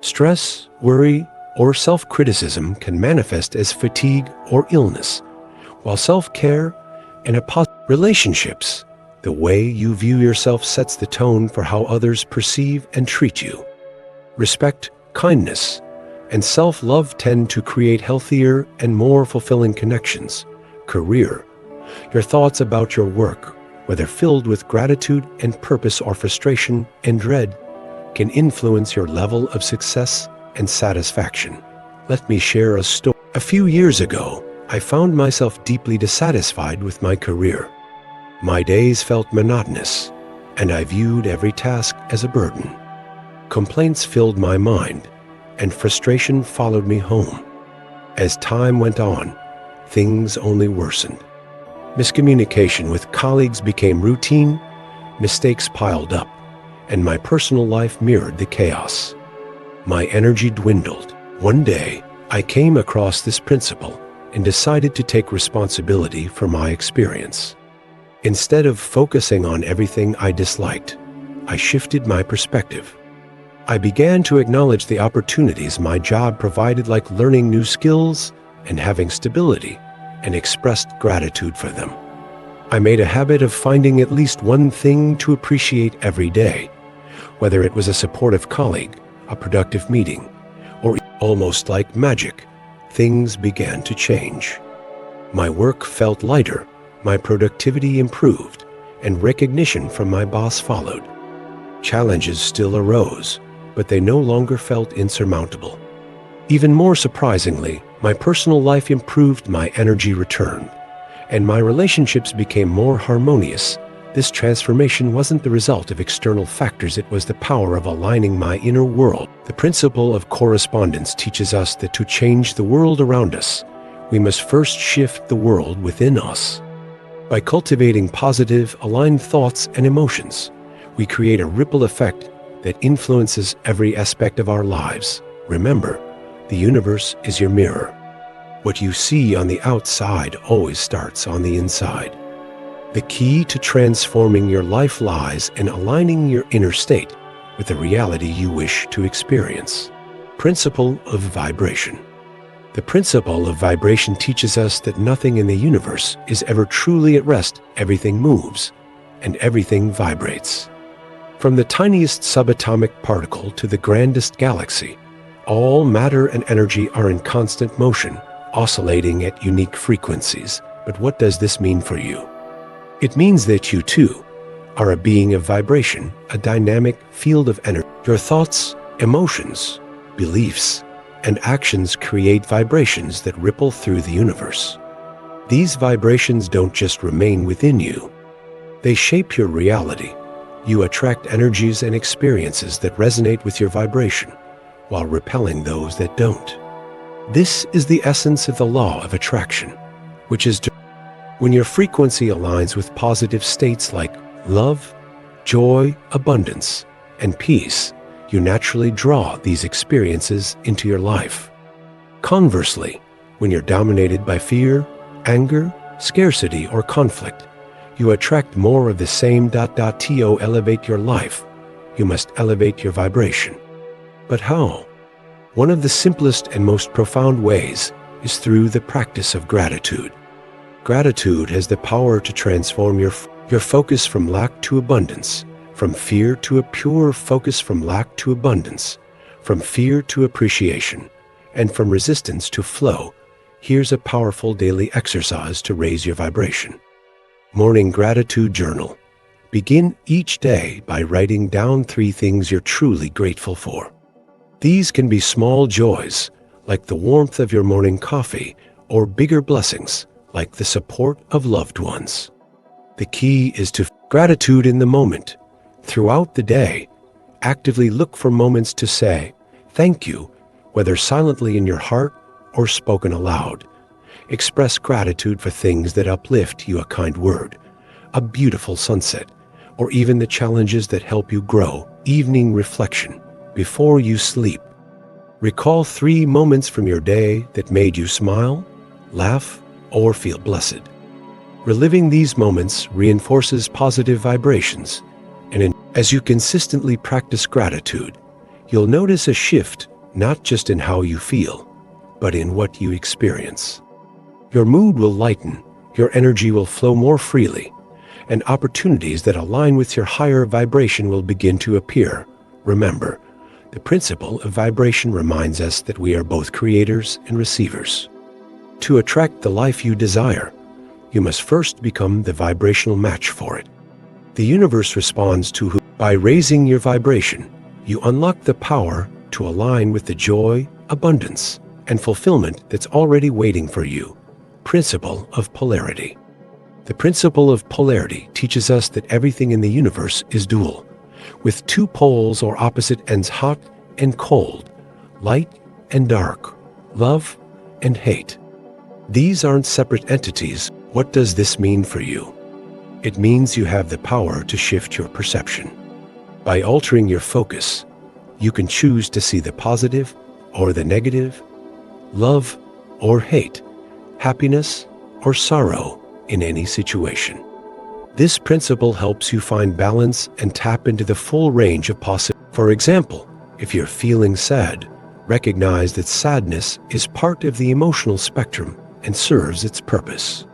Speaker 3: Stress, worry, or self-criticism can manifest as fatigue or illness, while self-care and relationships, the way you view yourself sets the tone for how others perceive and treat you. Respect, kindness, and self-love tend to create healthier and more fulfilling connections. Career. Your thoughts about your work, whether filled with gratitude and purpose or frustration and dread, can influence your level of success and satisfaction. Let me share a story. A few years ago, I found myself deeply dissatisfied with my career. My days felt monotonous, and I viewed every task as a burden. Complaints filled my mind, and frustration followed me home. As time went on, things only worsened. Miscommunication with colleagues became routine, mistakes piled up, and my personal life mirrored the chaos. My energy dwindled. One day, I came across this principle and decided to take responsibility for my experience. Instead of focusing on everything I disliked, I shifted my perspective. I began to acknowledge the opportunities my job provided, like learning new skills and having stability, and expressed gratitude for them. I made a habit of finding at least one thing to appreciate every day, whether it was a supportive colleague, a productive meeting, or almost like magic, things began to change. My work felt lighter, my productivity improved, and recognition from my boss followed. Challenges still arose, but they no longer felt insurmountable. Even more surprisingly, my personal life improved, my energy returned, and my relationships became more harmonious. This transformation wasn't the result of external factors, it was the power of aligning my inner world. The principle of correspondence teaches us that to change the world around us, we must first shift the world within us. By cultivating positive, aligned thoughts and emotions, we create a ripple effect that influences every aspect of our lives. Remember, the universe is your mirror. What you see on the outside always starts on the inside. The key to transforming your life lies in aligning your inner state with the reality you wish to experience. Principle of vibration. The principle of vibration teaches us that nothing in the universe is ever truly at rest. Everything moves, and everything vibrates. From the tiniest subatomic particle to the grandest galaxy, all matter and energy are in constant motion, oscillating at unique frequencies. But what does this mean for you? It means that you too are a being of vibration, a dynamic field of energy. Your thoughts, emotions, beliefs, and actions create vibrations that ripple through the universe. These vibrations don't just remain within you. They shape your reality. You attract energies and experiences that resonate with your vibration, while repelling those that don't. This is the essence of the law of attraction, which is when your frequency aligns with positive states like love, joy, abundance, and peace, you naturally draw these experiences into your life. Conversely, when you're dominated by fear, anger, scarcity, or conflict, you attract more of the same. To elevate your life, you must elevate your vibration. But how? One of the simplest and most profound ways is through the practice of gratitude. Gratitude has the power to transform your focus from lack to abundance, from fear to a pure focus, from lack to abundance, from fear to appreciation, and from resistance to flow. Here's a powerful daily exercise to raise your vibration. Morning Gratitude Journal. Begin each day by writing down 3 things you're truly grateful for. These can be small joys, like the warmth of your morning coffee, or bigger blessings, like the support of loved ones. The key is to gratitude in the moment. Throughout the day, actively look for moments to say thank you, whether silently in your heart or spoken aloud. Express gratitude for things that uplift you, a kind word, a beautiful sunset, or even the challenges that help you grow. Evening reflection. Before you sleep, recall 3 moments from your day that made you smile, laugh, or feel blessed. Reliving these moments reinforces positive vibrations, and as you consistently practice gratitude, you'll notice a shift not just in how you feel, but in what you experience. Your mood will lighten, your energy will flow more freely, and opportunities that align with your higher vibration will begin to appear. Remember, the principle of vibration reminds us that we are both creators and receivers. To attract the life you desire, you must first become the vibrational match for it. The universe responds to who. By raising your vibration, you unlock the power to align with the joy, abundance, and fulfillment that's already waiting for you. Principle of polarity. The principle of polarity teaches us that everything in the universe is dual, with 2 poles or opposite ends, hot and cold, light and dark, love and hate. These aren't separate entities. What does this mean for you? It means you have the power to shift your perception. By altering your focus, you can choose to see the positive or the negative, love or hate, happiness or sorrow in any situation. This principle helps you find balance and tap into the full range of possibilities. For example, if you're feeling sad, recognize that sadness is part of the emotional spectrum and serves its purpose.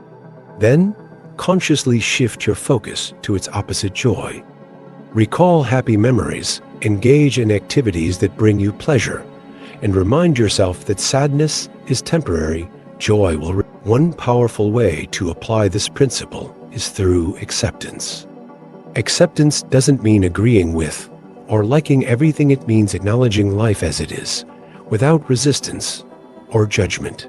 Speaker 3: Then, consciously shift your focus to its opposite, joy. Recall happy memories, engage in activities that bring you pleasure, and remind yourself that sadness is temporary, joy will. One powerful way to apply this principle is through acceptance. Acceptance doesn't mean agreeing with or liking everything, it means acknowledging life as it is, without resistance or judgment.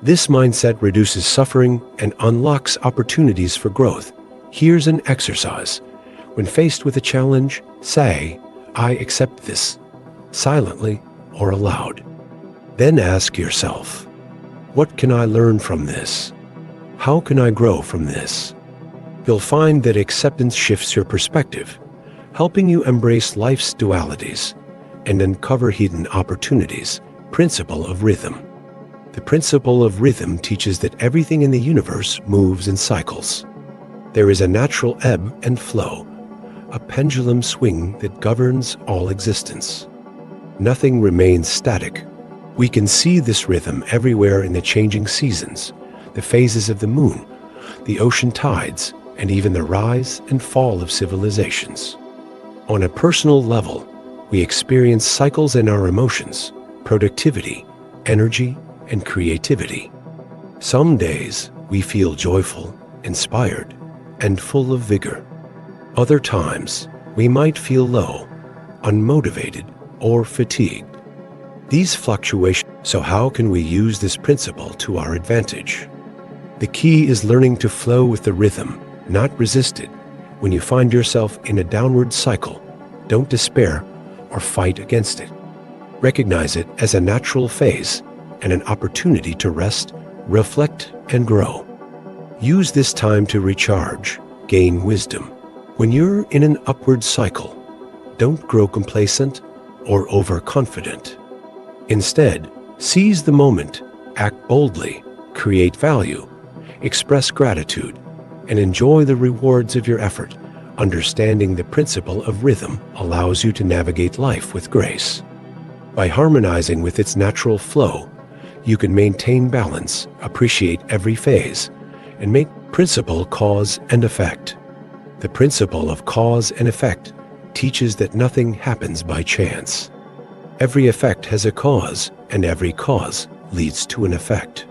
Speaker 3: This mindset reduces suffering and unlocks opportunities for growth. Here's an exercise. When faced with a challenge, say, "I accept this," silently or aloud. Then ask yourself, what can I learn from this? How can I grow from this? You'll find that acceptance shifts your perspective, helping you embrace life's dualities and uncover hidden opportunities. Principle of rhythm. The principle of rhythm teaches that everything in the universe moves in cycles. There is a natural ebb and flow, a pendulum swing that governs all existence. Nothing remains static. We can see this rhythm everywhere in the changing seasons, the phases of the moon, the ocean tides, and even the rise and fall of civilizations. On a personal level, we experience cycles in our emotions, productivity, energy, and creativity. Some days we feel joyful, inspired, and full of vigor. Other times we might feel low, unmotivated, or fatigued. These fluctuations. So how can we use this principle to our advantage? The key is learning to flow with the rhythm, not resist it. When you find yourself in a downward cycle, don't despair or fight against it. Recognize it as a natural phase and an opportunity to rest, reflect, and grow. Use this time to recharge, gain wisdom. When you're in an upward cycle, don't grow complacent or overconfident. Instead, seize the moment, act boldly, create value, express gratitude, and enjoy the rewards of your effort. Understanding the principle of rhythm allows you to navigate life with grace. By harmonizing with its natural flow, you can maintain balance, appreciate every phase, and make principle cause and effect. The principle of cause and effect teaches that nothing happens by chance. Every effect has a cause, and every cause leads to an effect.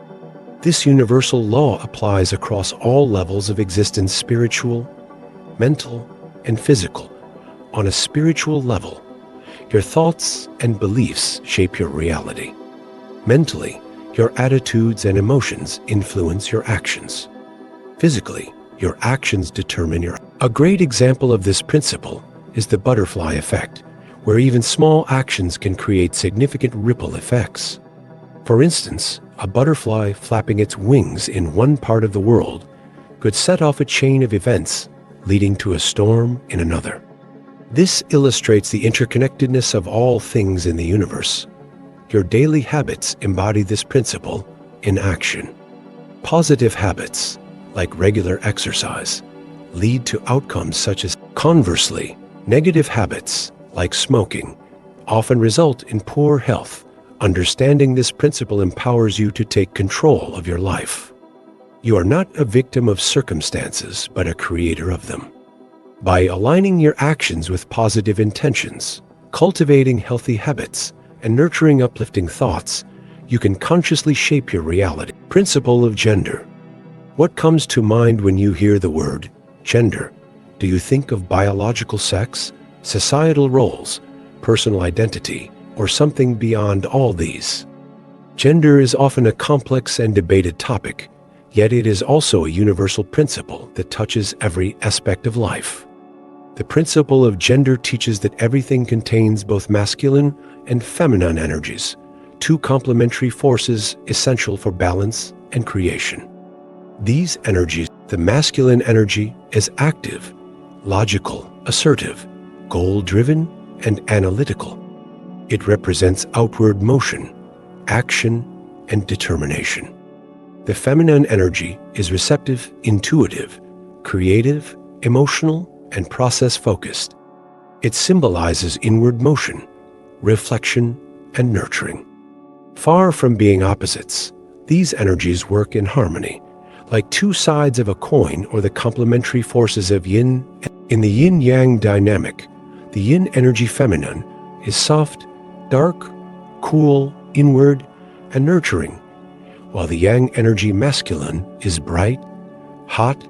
Speaker 3: This universal law applies across all levels of existence: spiritual, mental, and physical. On a spiritual level, your thoughts and beliefs shape your reality. Mentally, your attitudes and emotions influence your actions. Physically, your actions determine your. A great example of this principle is the butterfly effect, where even small actions can create significant ripple effects. For instance, a butterfly flapping its wings in one part of the world could set off a chain of events leading to a storm in another. This illustrates the interconnectedness of all things in the universe. Your daily habits embody this principle in action. Positive habits, like regular exercise, lead to outcomes such as. Conversely, negative habits, like smoking, often result in poor health. Understanding this principle empowers you to take control of your life. You are not a victim of circumstances, but a creator of them. By aligning your actions with positive intentions, cultivating healthy habits, and nurturing uplifting thoughts, you can consciously shape your reality. Principle of gender. What comes to mind when you hear the word gender? Do you think of biological sex, societal roles, personal identity, or something beyond all these? Gender is often a complex and debated topic, yet it is also a universal principle that touches every aspect of life. The principle of gender teaches that everything contains both masculine and feminine energies, two complementary forces essential for balance and creation. These energies, the masculine energy, is active, logical, assertive, goal-driven, and analytical. It represents outward motion, action, and determination. The feminine energy is receptive, intuitive, creative, emotional, and process-focused. It symbolizes inward motion, reflection, and nurturing. Far from being opposites, These energies work in harmony, like two sides of a coin or the complementary forces of yin. In the yin-yang dynamic, the yin energy feminine is soft, dark, cool, inward, and nurturing, while the yang energy masculine is bright, hot,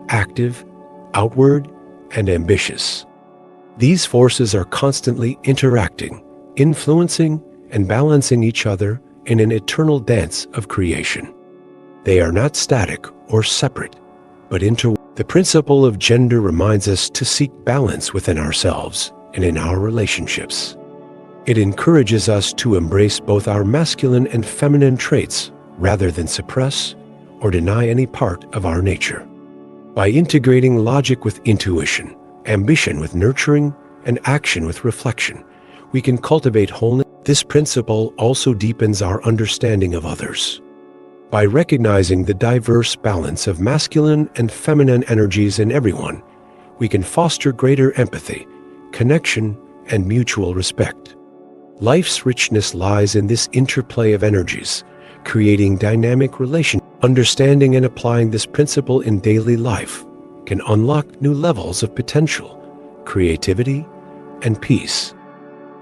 Speaker 3: active, outward, and ambitious. These forces are constantly interacting, influencing, and balancing each other in an eternal dance of creation. They are not static or separate, but The principle of gender reminds us to seek balance within ourselves and in our relationships. It encourages us to embrace both our masculine and feminine traits rather than suppress or deny any part of our nature. By integrating logic with intuition, ambition with nurturing, and action with reflection, we can cultivate wholeness. This principle also deepens our understanding of others. By recognizing the diverse balance of masculine and feminine energies in everyone, we can foster greater empathy, connection, and mutual respect. Life's richness lies in this interplay of energies, creating dynamic relationships. Understanding and applying this principle in daily life can unlock new levels of potential, creativity, and peace.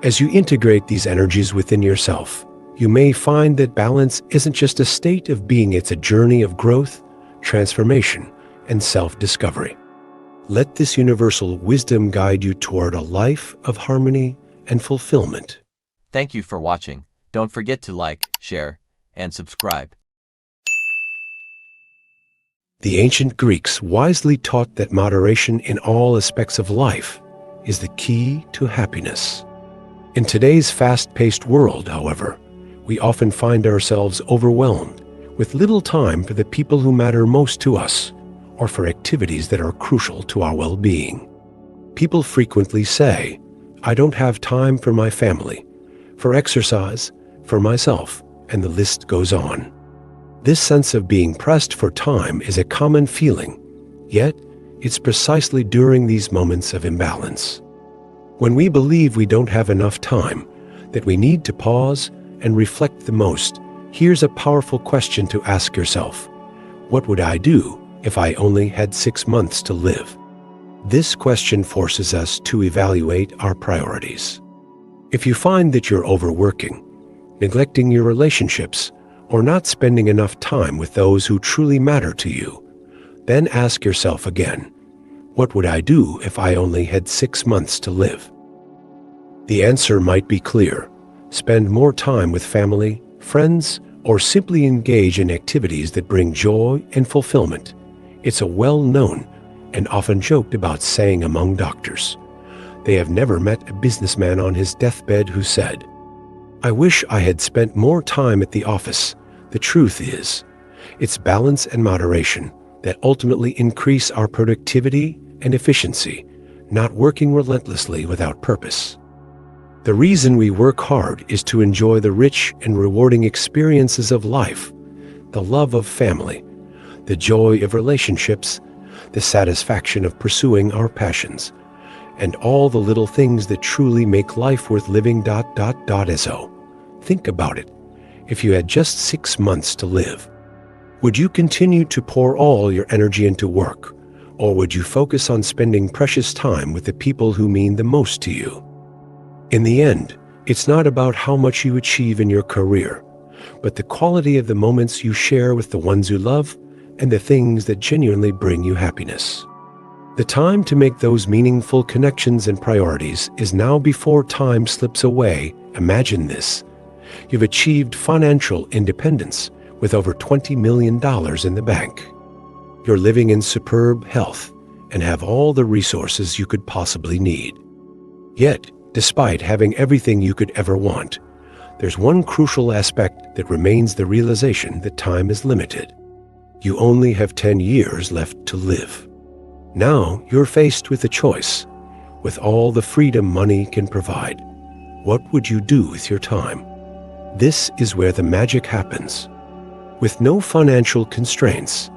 Speaker 3: As you integrate these energies within yourself, you may find that balance isn't just a state of being, it's a journey of growth, transformation, and self-discovery. Let this universal wisdom guide you toward a life of harmony and fulfillment.
Speaker 2: Thank you for watching. Don't forget to like, share, and subscribe.
Speaker 3: The ancient Greeks wisely taught that moderation in all aspects of life is the key to happiness. In today's fast-paced world, however, we often find ourselves overwhelmed with little time for the people who matter most to us or for activities that are crucial to our well-being. People frequently say, "I don't have time for my family, for exercise, for myself," and the list goes on. This sense of being pressed for time is a common feeling, yet it's precisely during these moments of imbalance, when we believe we don't have enough time, that we need to pause and reflect the most. Here's a powerful question to ask yourself. What would I do if I only had 6 months to live? This question forces us to evaluate our priorities. If you find that you're overworking, neglecting your relationships, or not spending enough time with those who truly matter to you, then ask yourself again, what would I do if I only had 6 months to live? The answer might be clear. Spend more time with family, friends, or simply engage in activities that bring joy and fulfillment. It's a well-known and often joked about saying among doctors. They have never met a businessman on his deathbed who said, "I wish I had spent more time at the office." The truth is, it's balance and moderation that ultimately increase our productivity and efficiency, not working relentlessly without purpose. The reason we work hard is to enjoy the rich and rewarding experiences of life, the love of family, the joy of relationships, the satisfaction of pursuing our passions, and all the little things that truly make life worth living. So, think about it. If you had just 6 months to live, would you continue to pour all your energy into work, or would you focus on spending precious time with the people who mean the most to you? In the end, it's not about how much you achieve in your career, but the quality of the moments you share with the ones you love and the things that genuinely bring you happiness. The time to make those meaningful connections and priorities is now before time slips away. Imagine this. You've achieved financial independence with over $20 million in the bank. You're living in superb health and have all the resources you could possibly need. Yet, despite having everything you could ever want, there's one crucial aspect that remains: the realization that time is limited. You only have 10 years left to live. Now you're faced with a choice. With all the freedom money can provide, what would you do with your time? This is where the magic happens. With no financial constraints,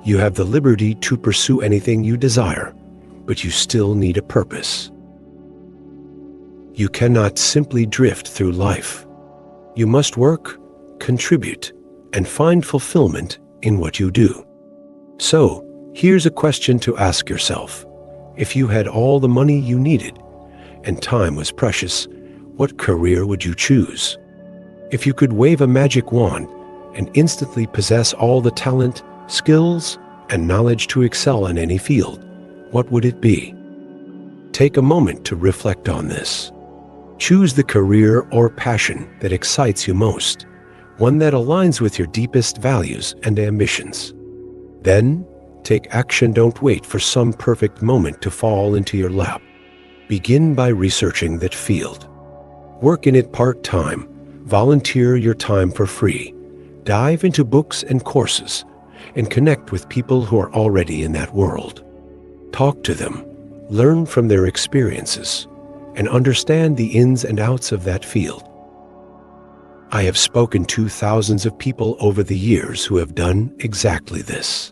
Speaker 3: you have the liberty to pursue anything you desire, but you still need a purpose. You cannot simply drift through life. You must work, contribute, and find fulfillment in what you do. So, here's a question to ask yourself. If you had all the money you needed and time was precious, what career would you choose? If you could wave a magic wand and instantly possess all the talent, skills, and knowledge to excel in any field, what would it be? Take a moment to reflect on this. Choose the career or passion that excites you most, one that aligns with your deepest values and ambitions. Then, take action. Don't wait for some perfect moment to fall into your lap. Begin by researching that field. Work in it part-time, volunteer your time for free, dive into books and courses, and connect with people who are already in that world. Talk to them, learn from their experiences, and understand the ins and outs of that field. I have spoken to thousands of people over the years who have done exactly this.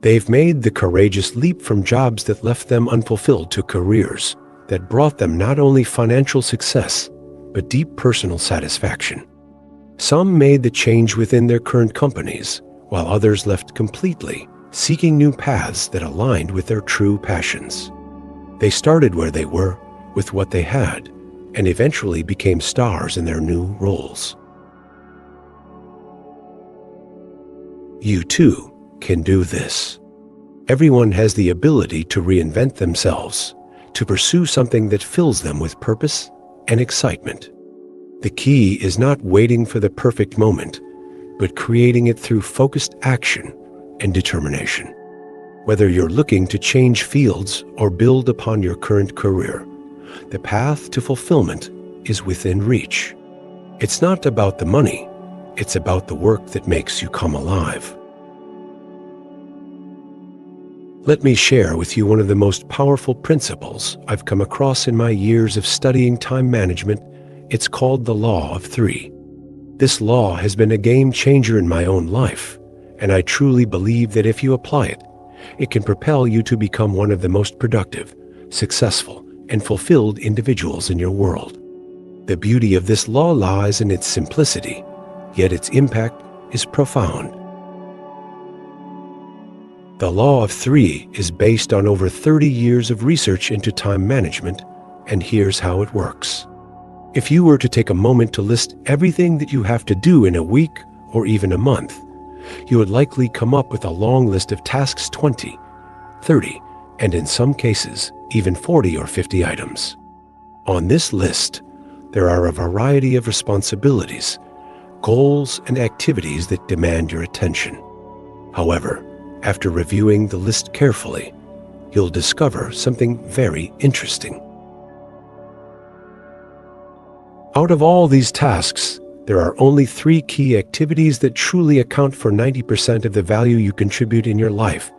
Speaker 3: They've made the courageous leap from jobs that left them unfulfilled to careers that brought them not only financial success, but deep personal satisfaction. Some made the change within their current companies, while others left completely, seeking new paths that aligned with their true passions. They started where they were, with what they had, and eventually became stars in their new roles. You too can do this. Everyone has the ability to reinvent themselves, to pursue something that fills them with purpose and excitement. The key is not waiting for the perfect moment, but creating it through focused action and determination. Whether you're looking to change fields or build upon your current career, the path to fulfillment is within reach. It's not about the money, it's about the work that makes you come alive. Let me share with you one of the most powerful principles I've come across in my years of studying time management. It's called the Law of Three. This law has been a game changer in my own life, and I truly believe that if you apply it, it can propel you to become one of the most productive, successful, and fulfilled individuals in your world. The beauty of this law lies in its simplicity, yet its impact is profound. The Law of Three is based on over 30 years of research into time management, and here's how it works. If you were to take a moment to list everything that you have to do in a week or even a month, you would likely come up with a long list of tasks: 20, 30, and in some cases, even 40 or 50 items. On this list, there are a variety of responsibilities, goals, and activities that demand your attention. However, after reviewing the list carefully, you'll discover something very interesting. Out of all these tasks, there are only 3 key activities that truly account for 90% of the value you contribute in your life.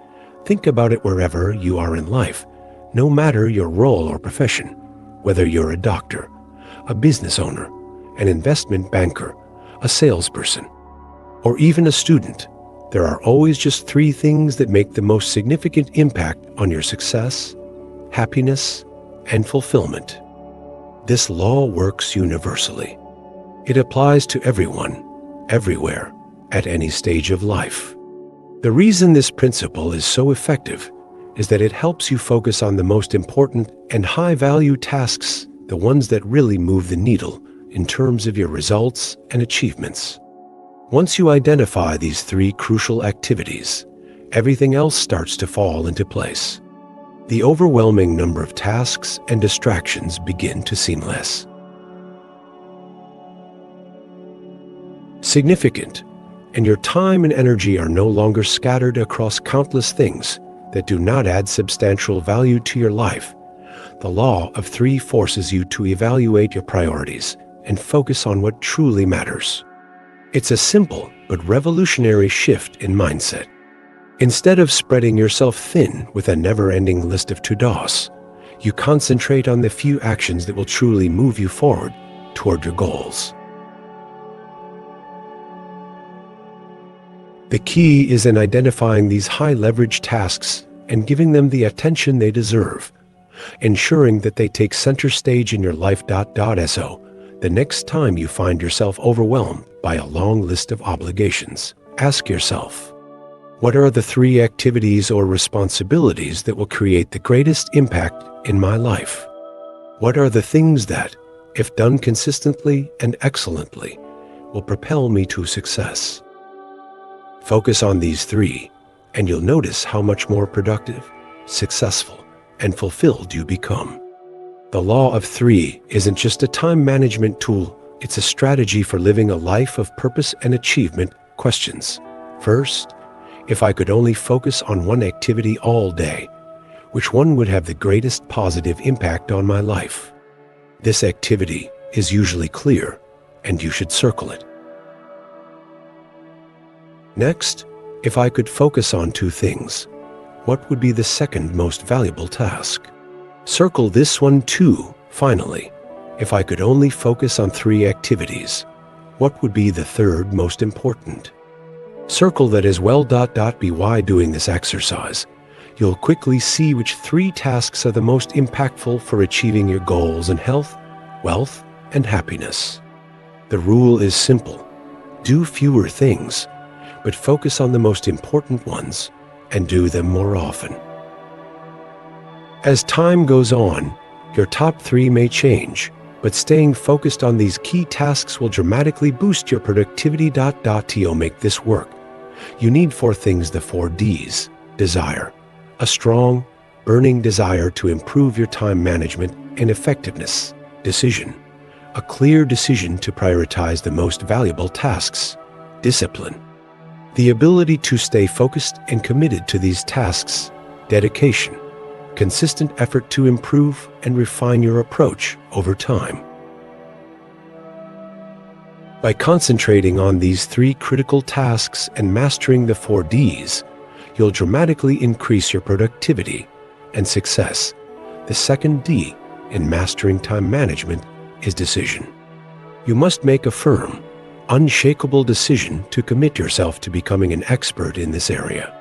Speaker 3: Think about it wherever you are in life, no matter your role or profession, whether you're a doctor, a business owner, an investment banker, a salesperson, or even a student. There are always just 3 things that make the most significant impact on your success, happiness, and fulfillment. This law works universally. It applies to everyone, everywhere, at any stage of life. The reason this principle is so effective is that it helps you focus on the most important and high-value tasks, the ones that really move the needle in terms of your results and achievements. Once you identify these 3 crucial activities, everything else starts to fall into place. The overwhelming number of tasks and distractions begin to seem less significant, and your time and energy are no longer scattered across countless things that do not add substantial value to your life. The Law of Three forces you to evaluate your priorities and focus on what truly matters. It's a simple but revolutionary shift in mindset. Instead of spreading yourself thin with a never-ending list of to-dos, you concentrate on the few actions that will truly move you forward toward your goals. The key is in identifying these high-leverage tasks and giving them the attention they deserve, ensuring that they take center stage in your life. So, the next time you find yourself overwhelmed by a long list of obligations. Ask yourself, what are the 3 activities or responsibilities that will create the greatest impact in my life? What are the things that, if done consistently and excellently, will propel me to success? Focus on these 3, and you'll notice how much more productive, successful, and fulfilled you become. The law of 3 isn't just a time management tool, it's a strategy for living a life of purpose and achievement. Questions. First, if I could only focus on one activity all day, which one would have the greatest positive impact on my life? This activity is usually clear, and you should circle it. Next, if I could focus on 2 things, what would be the second most valuable task? Circle this one too. Finally, if I could only focus on 3 activities, what would be the third most important? Circle that as well. By doing this exercise, you'll quickly see which 3 tasks are the most impactful for achieving your goals in health, wealth, and happiness. The rule is simple. Do fewer things, but focus on the most important ones and do them more often. As time goes on, your top 3 may change, but staying focused on these key tasks will dramatically boost your productivity. To make this work, you need 4 things, the 4 Ds. Desire. A strong, burning desire to improve your time management and effectiveness. Decision. A clear decision to prioritize the most valuable tasks. Discipline. The ability to stay focused and committed to these tasks. Dedication. Consistent effort to improve and refine your approach over time. By concentrating on these 3 critical tasks and mastering the 4 Ds, you'll dramatically increase your productivity and success. The second D in mastering time management is decision. You must make a firm, unshakable decision to commit yourself to becoming an expert in this area.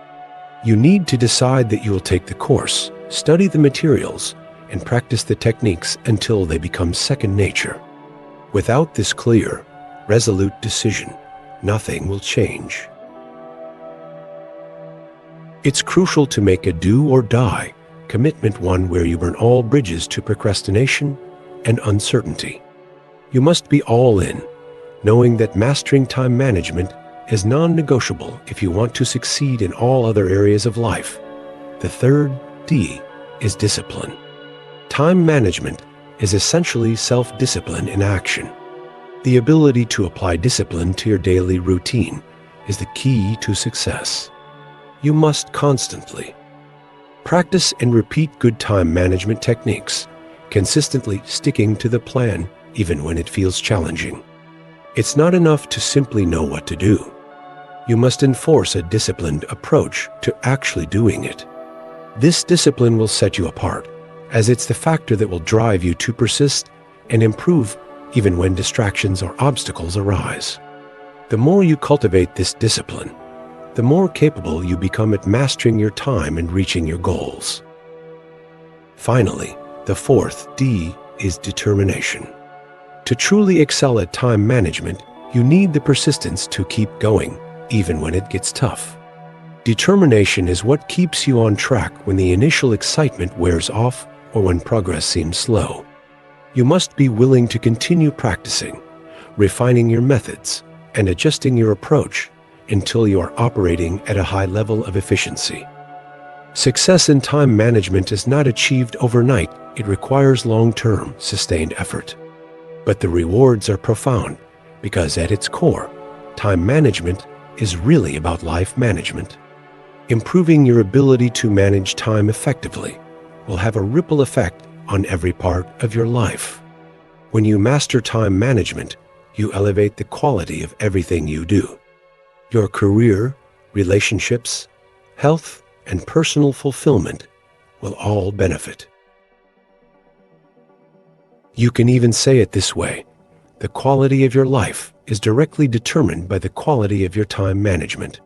Speaker 3: You need to decide that you will take the course, study the materials, and practice the techniques until they become second nature. Without this clear, resolute decision, nothing will change. It's crucial to make a do or die commitment, one where you burn all bridges to procrastination and uncertainty. You must be all in, knowing that mastering time management is non-negotiable if you want to succeed in all other areas of life. The third D is discipline. Time management is essentially self-discipline in action. The ability to apply discipline to your daily routine is the key to success. You must constantly practice and repeat good time management techniques, consistently sticking to the plan even when it feels challenging. It's not enough to simply know what to do. You must enforce a disciplined approach to actually doing it. This discipline will set you apart, as it's the factor that will drive you to persist and improve even when distractions or obstacles arise. The more you cultivate this discipline, the more capable you become at mastering your time and reaching your goals. Finally, the fourth D is determination. To truly excel at time management, you need the persistence to keep going, even when it gets tough. Determination is what keeps you on track when the initial excitement wears off or when progress seems slow. You must be willing to continue practicing, refining your methods, and adjusting your approach until you are operating at a high level of efficiency. Success in time management is not achieved overnight. It requires long-term, sustained effort. But the rewards are profound because at its core, time management is really about life management. Improving your ability to manage time effectively will have a ripple effect on every part of your life. When you master time management, you elevate the quality of everything you do. Your career, relationships, health, and personal fulfillment will all benefit. You can even say it this way: the quality of your life is directly determined by the quality of your time management.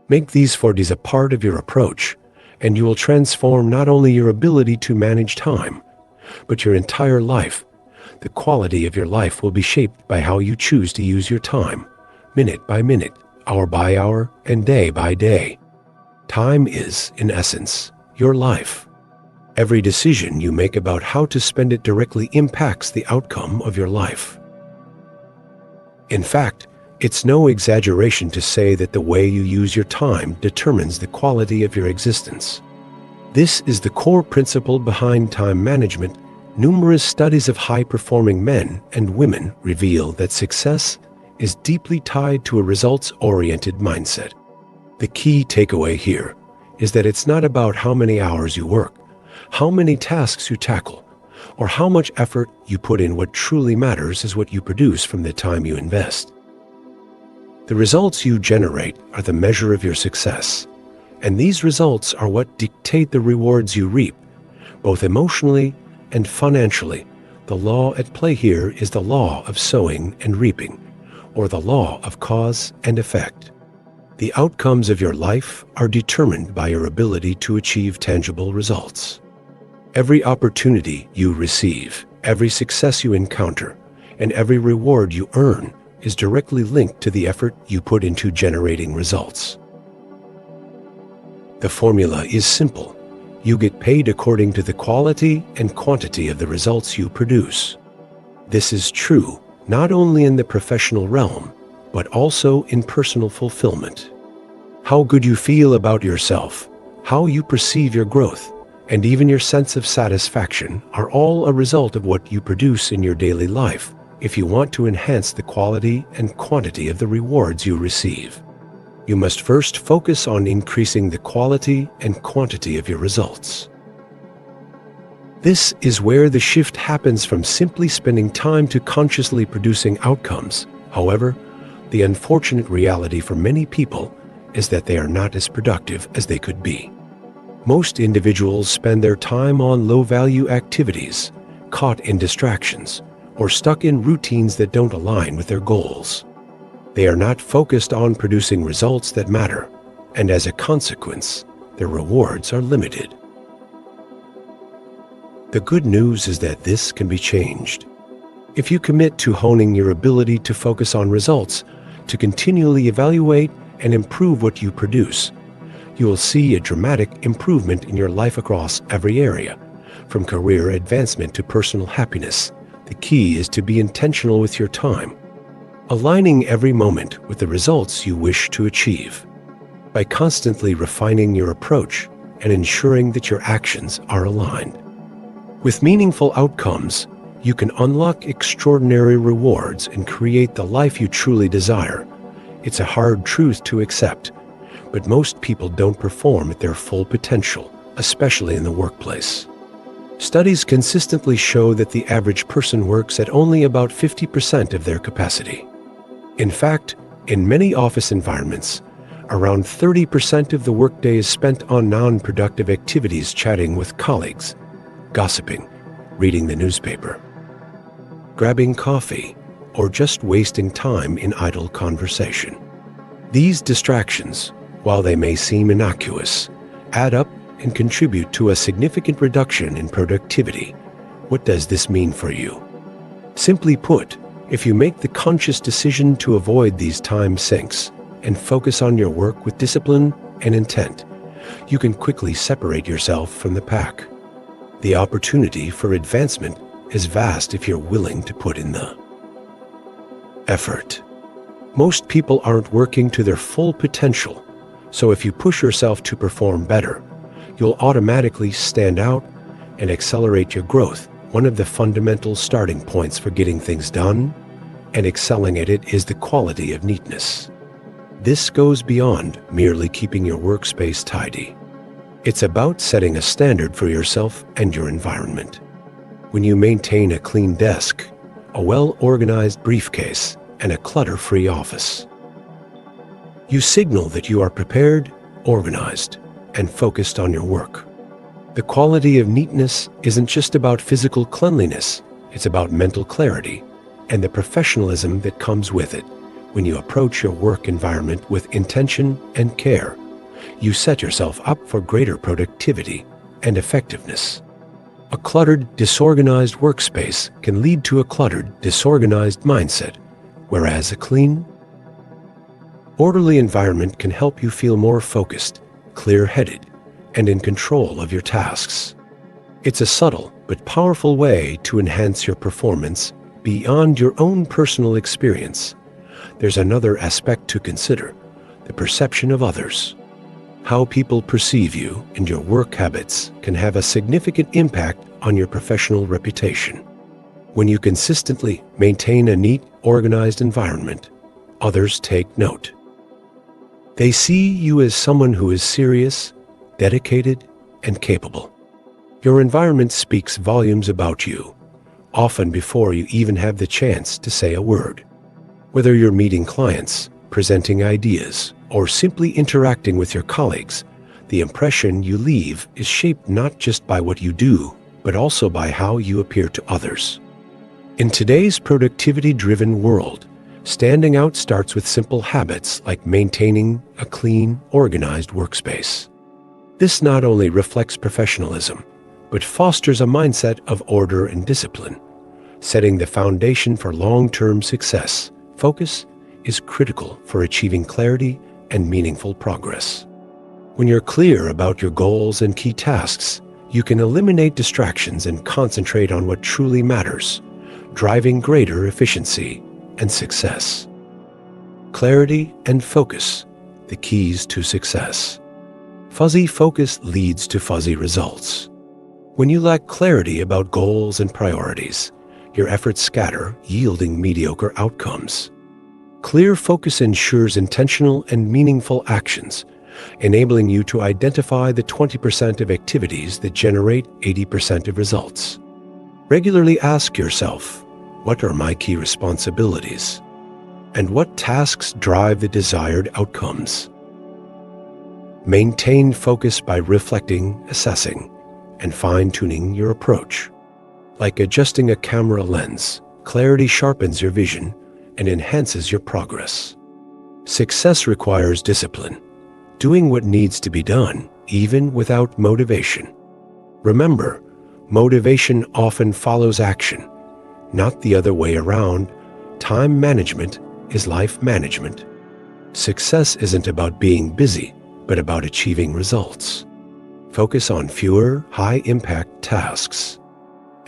Speaker 3: Make these 4 Ds a part of your approach, and you will transform not only your ability to manage time, but your entire life. The quality of your life will be shaped by how you choose to use your time, minute by minute, hour by hour, and day by day. Time is, in essence, your life. Every decision you make about how to spend it directly impacts the outcome of your life. In fact, it's no exaggeration to say that the way you use your time determines the quality of your existence. This is the core principle behind time management. Numerous studies of high-performing men and women reveal that success is deeply tied to a results-oriented mindset. The key takeaway here is that it's not about how many hours you work, how many tasks you tackle, or how much effort you put in. What truly matters is what you produce from the time you invest. The results you generate are the measure of your success, and these results are what dictate the rewards you reap, both emotionally and financially. The law at play here is the law of sowing and reaping, or the law of cause and effect. The outcomes of your life are determined by your ability to achieve tangible results. Every opportunity you receive, every success you encounter, and every reward you earn is directly linked to the effort you put into generating results. The formula is simple. You get paid according to the quality and quantity of the results you produce. This is true not only in the professional realm, but also in personal fulfillment. How good you feel about yourself, how you perceive your growth, and even your sense of satisfaction are all a result of what you produce in your daily life. If you want to enhance the quality and quantity of the rewards you receive, you must first focus on increasing the quality and quantity of your results. This is where the shift happens from simply spending time to consciously producing outcomes. However, the unfortunate reality for many people is that they are not as productive as they could be. Most individuals spend their time on low-value activities, caught in distractions, or stuck in routines that don't align with their goals. They are not focused on producing results that matter, and as a consequence, their rewards are limited. The good news is that this can be changed. If you commit to honing your ability to focus on results, to continually evaluate and improve what you produce, you will see a dramatic improvement in your life across every area, from career advancement to personal happiness. The key is to be intentional with your time, aligning every moment with the results you wish to achieve. By constantly refining your approach and ensuring that your actions are aligned with meaningful outcomes, you can unlock extraordinary rewards and create the life you truly desire. It's a hard truth to accept, but most people don't perform at their full potential, especially in the workplace. Studies consistently show that the average person works at only about 50% of their capacity. In fact, in many office environments, around 30% of the workday is spent on non-productive activities, chatting with colleagues, gossiping, reading the newspaper, grabbing coffee, or just wasting time in idle conversation. These distractions, while they may seem innocuous, add up and contribute to a significant reduction in productivity. What does this mean for you? Simply put, if you make the conscious decision to avoid these time sinks and focus on your work with discipline and intent, you can quickly separate yourself from the pack. The opportunity for advancement is vast if you're willing to put in the effort. Most people aren't working to their full potential, so if you push yourself to perform better, you'll automatically stand out and accelerate your growth. One of the fundamental starting points for getting things done and excelling at it is the quality of neatness. This goes beyond merely keeping your workspace tidy. It's about setting a standard for yourself and your environment. When you maintain a clean desk, a well-organized briefcase, and a clutter-free office, you signal that you are prepared, organized, and focused on your work. The quality of neatness isn't just about physical cleanliness, it's about mental clarity and the professionalism that comes with it. When you approach your work environment with intention and care, you set yourself up for greater productivity and effectiveness. A cluttered, disorganized workspace can lead to a cluttered, disorganized mindset, whereas a clean, orderly environment can help you feel more focused, clear-headed, and in control of your tasks. It's a subtle but powerful way to enhance your performance beyond your own personal experience. There's another aspect to consider: the perception of others. How people perceive you and your work habits can have a significant impact on your professional reputation. When you consistently maintain a neat, organized environment, others take note. They see you as someone who is serious, dedicated, and capable. Your environment speaks volumes about you, often before you even have the chance to say a word. Whether you're meeting clients, presenting ideas, or simply interacting with your colleagues, the impression you leave is shaped not just by what you do, but also by how you appear to others. In today's productivity-driven world, standing out starts with simple habits like maintaining a clean, organized workspace. This not only reflects professionalism, but fosters a mindset of order and discipline. Setting the foundation for long-term success, focus is critical for achieving clarity and meaningful progress. When you're clear about your goals and key tasks, you can eliminate distractions and concentrate on what truly matters, driving greater efficiency and success. Clarity and focus, the keys to success. Fuzzy focus leads to fuzzy results. When you lack clarity about goals and priorities, your efforts scatter, yielding mediocre outcomes. Clear focus ensures intentional and meaningful actions, enabling you to identify the 20% of activities that generate 80% of results. Regularly ask yourself, what are my key responsibilities? And what tasks drive the desired outcomes? Maintain focus by reflecting, assessing, and fine-tuning your approach. Like adjusting a camera lens, clarity sharpens your vision and enhances your progress. Success requires discipline, doing what needs to be done, even without motivation. Remember, motivation often follows action, not the other way around. Time management is life management. Success isn't about being busy, but about achieving results. Focus on fewer, high-impact tasks.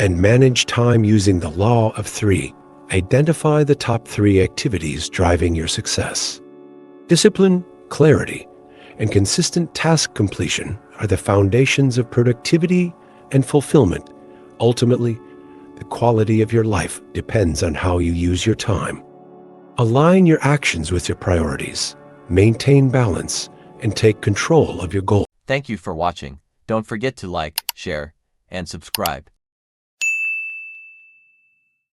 Speaker 3: And manage time using the law of 3. Identify the top 3 activities driving your success. Discipline, clarity, and consistent task completion are the foundations of productivity and fulfillment. Ultimately, the quality of your life depends on how you use your time. Align your actions with your priorities, maintain balance, and take control of your goals.
Speaker 2: Thank you for watching. Don't forget to like, share, and subscribe.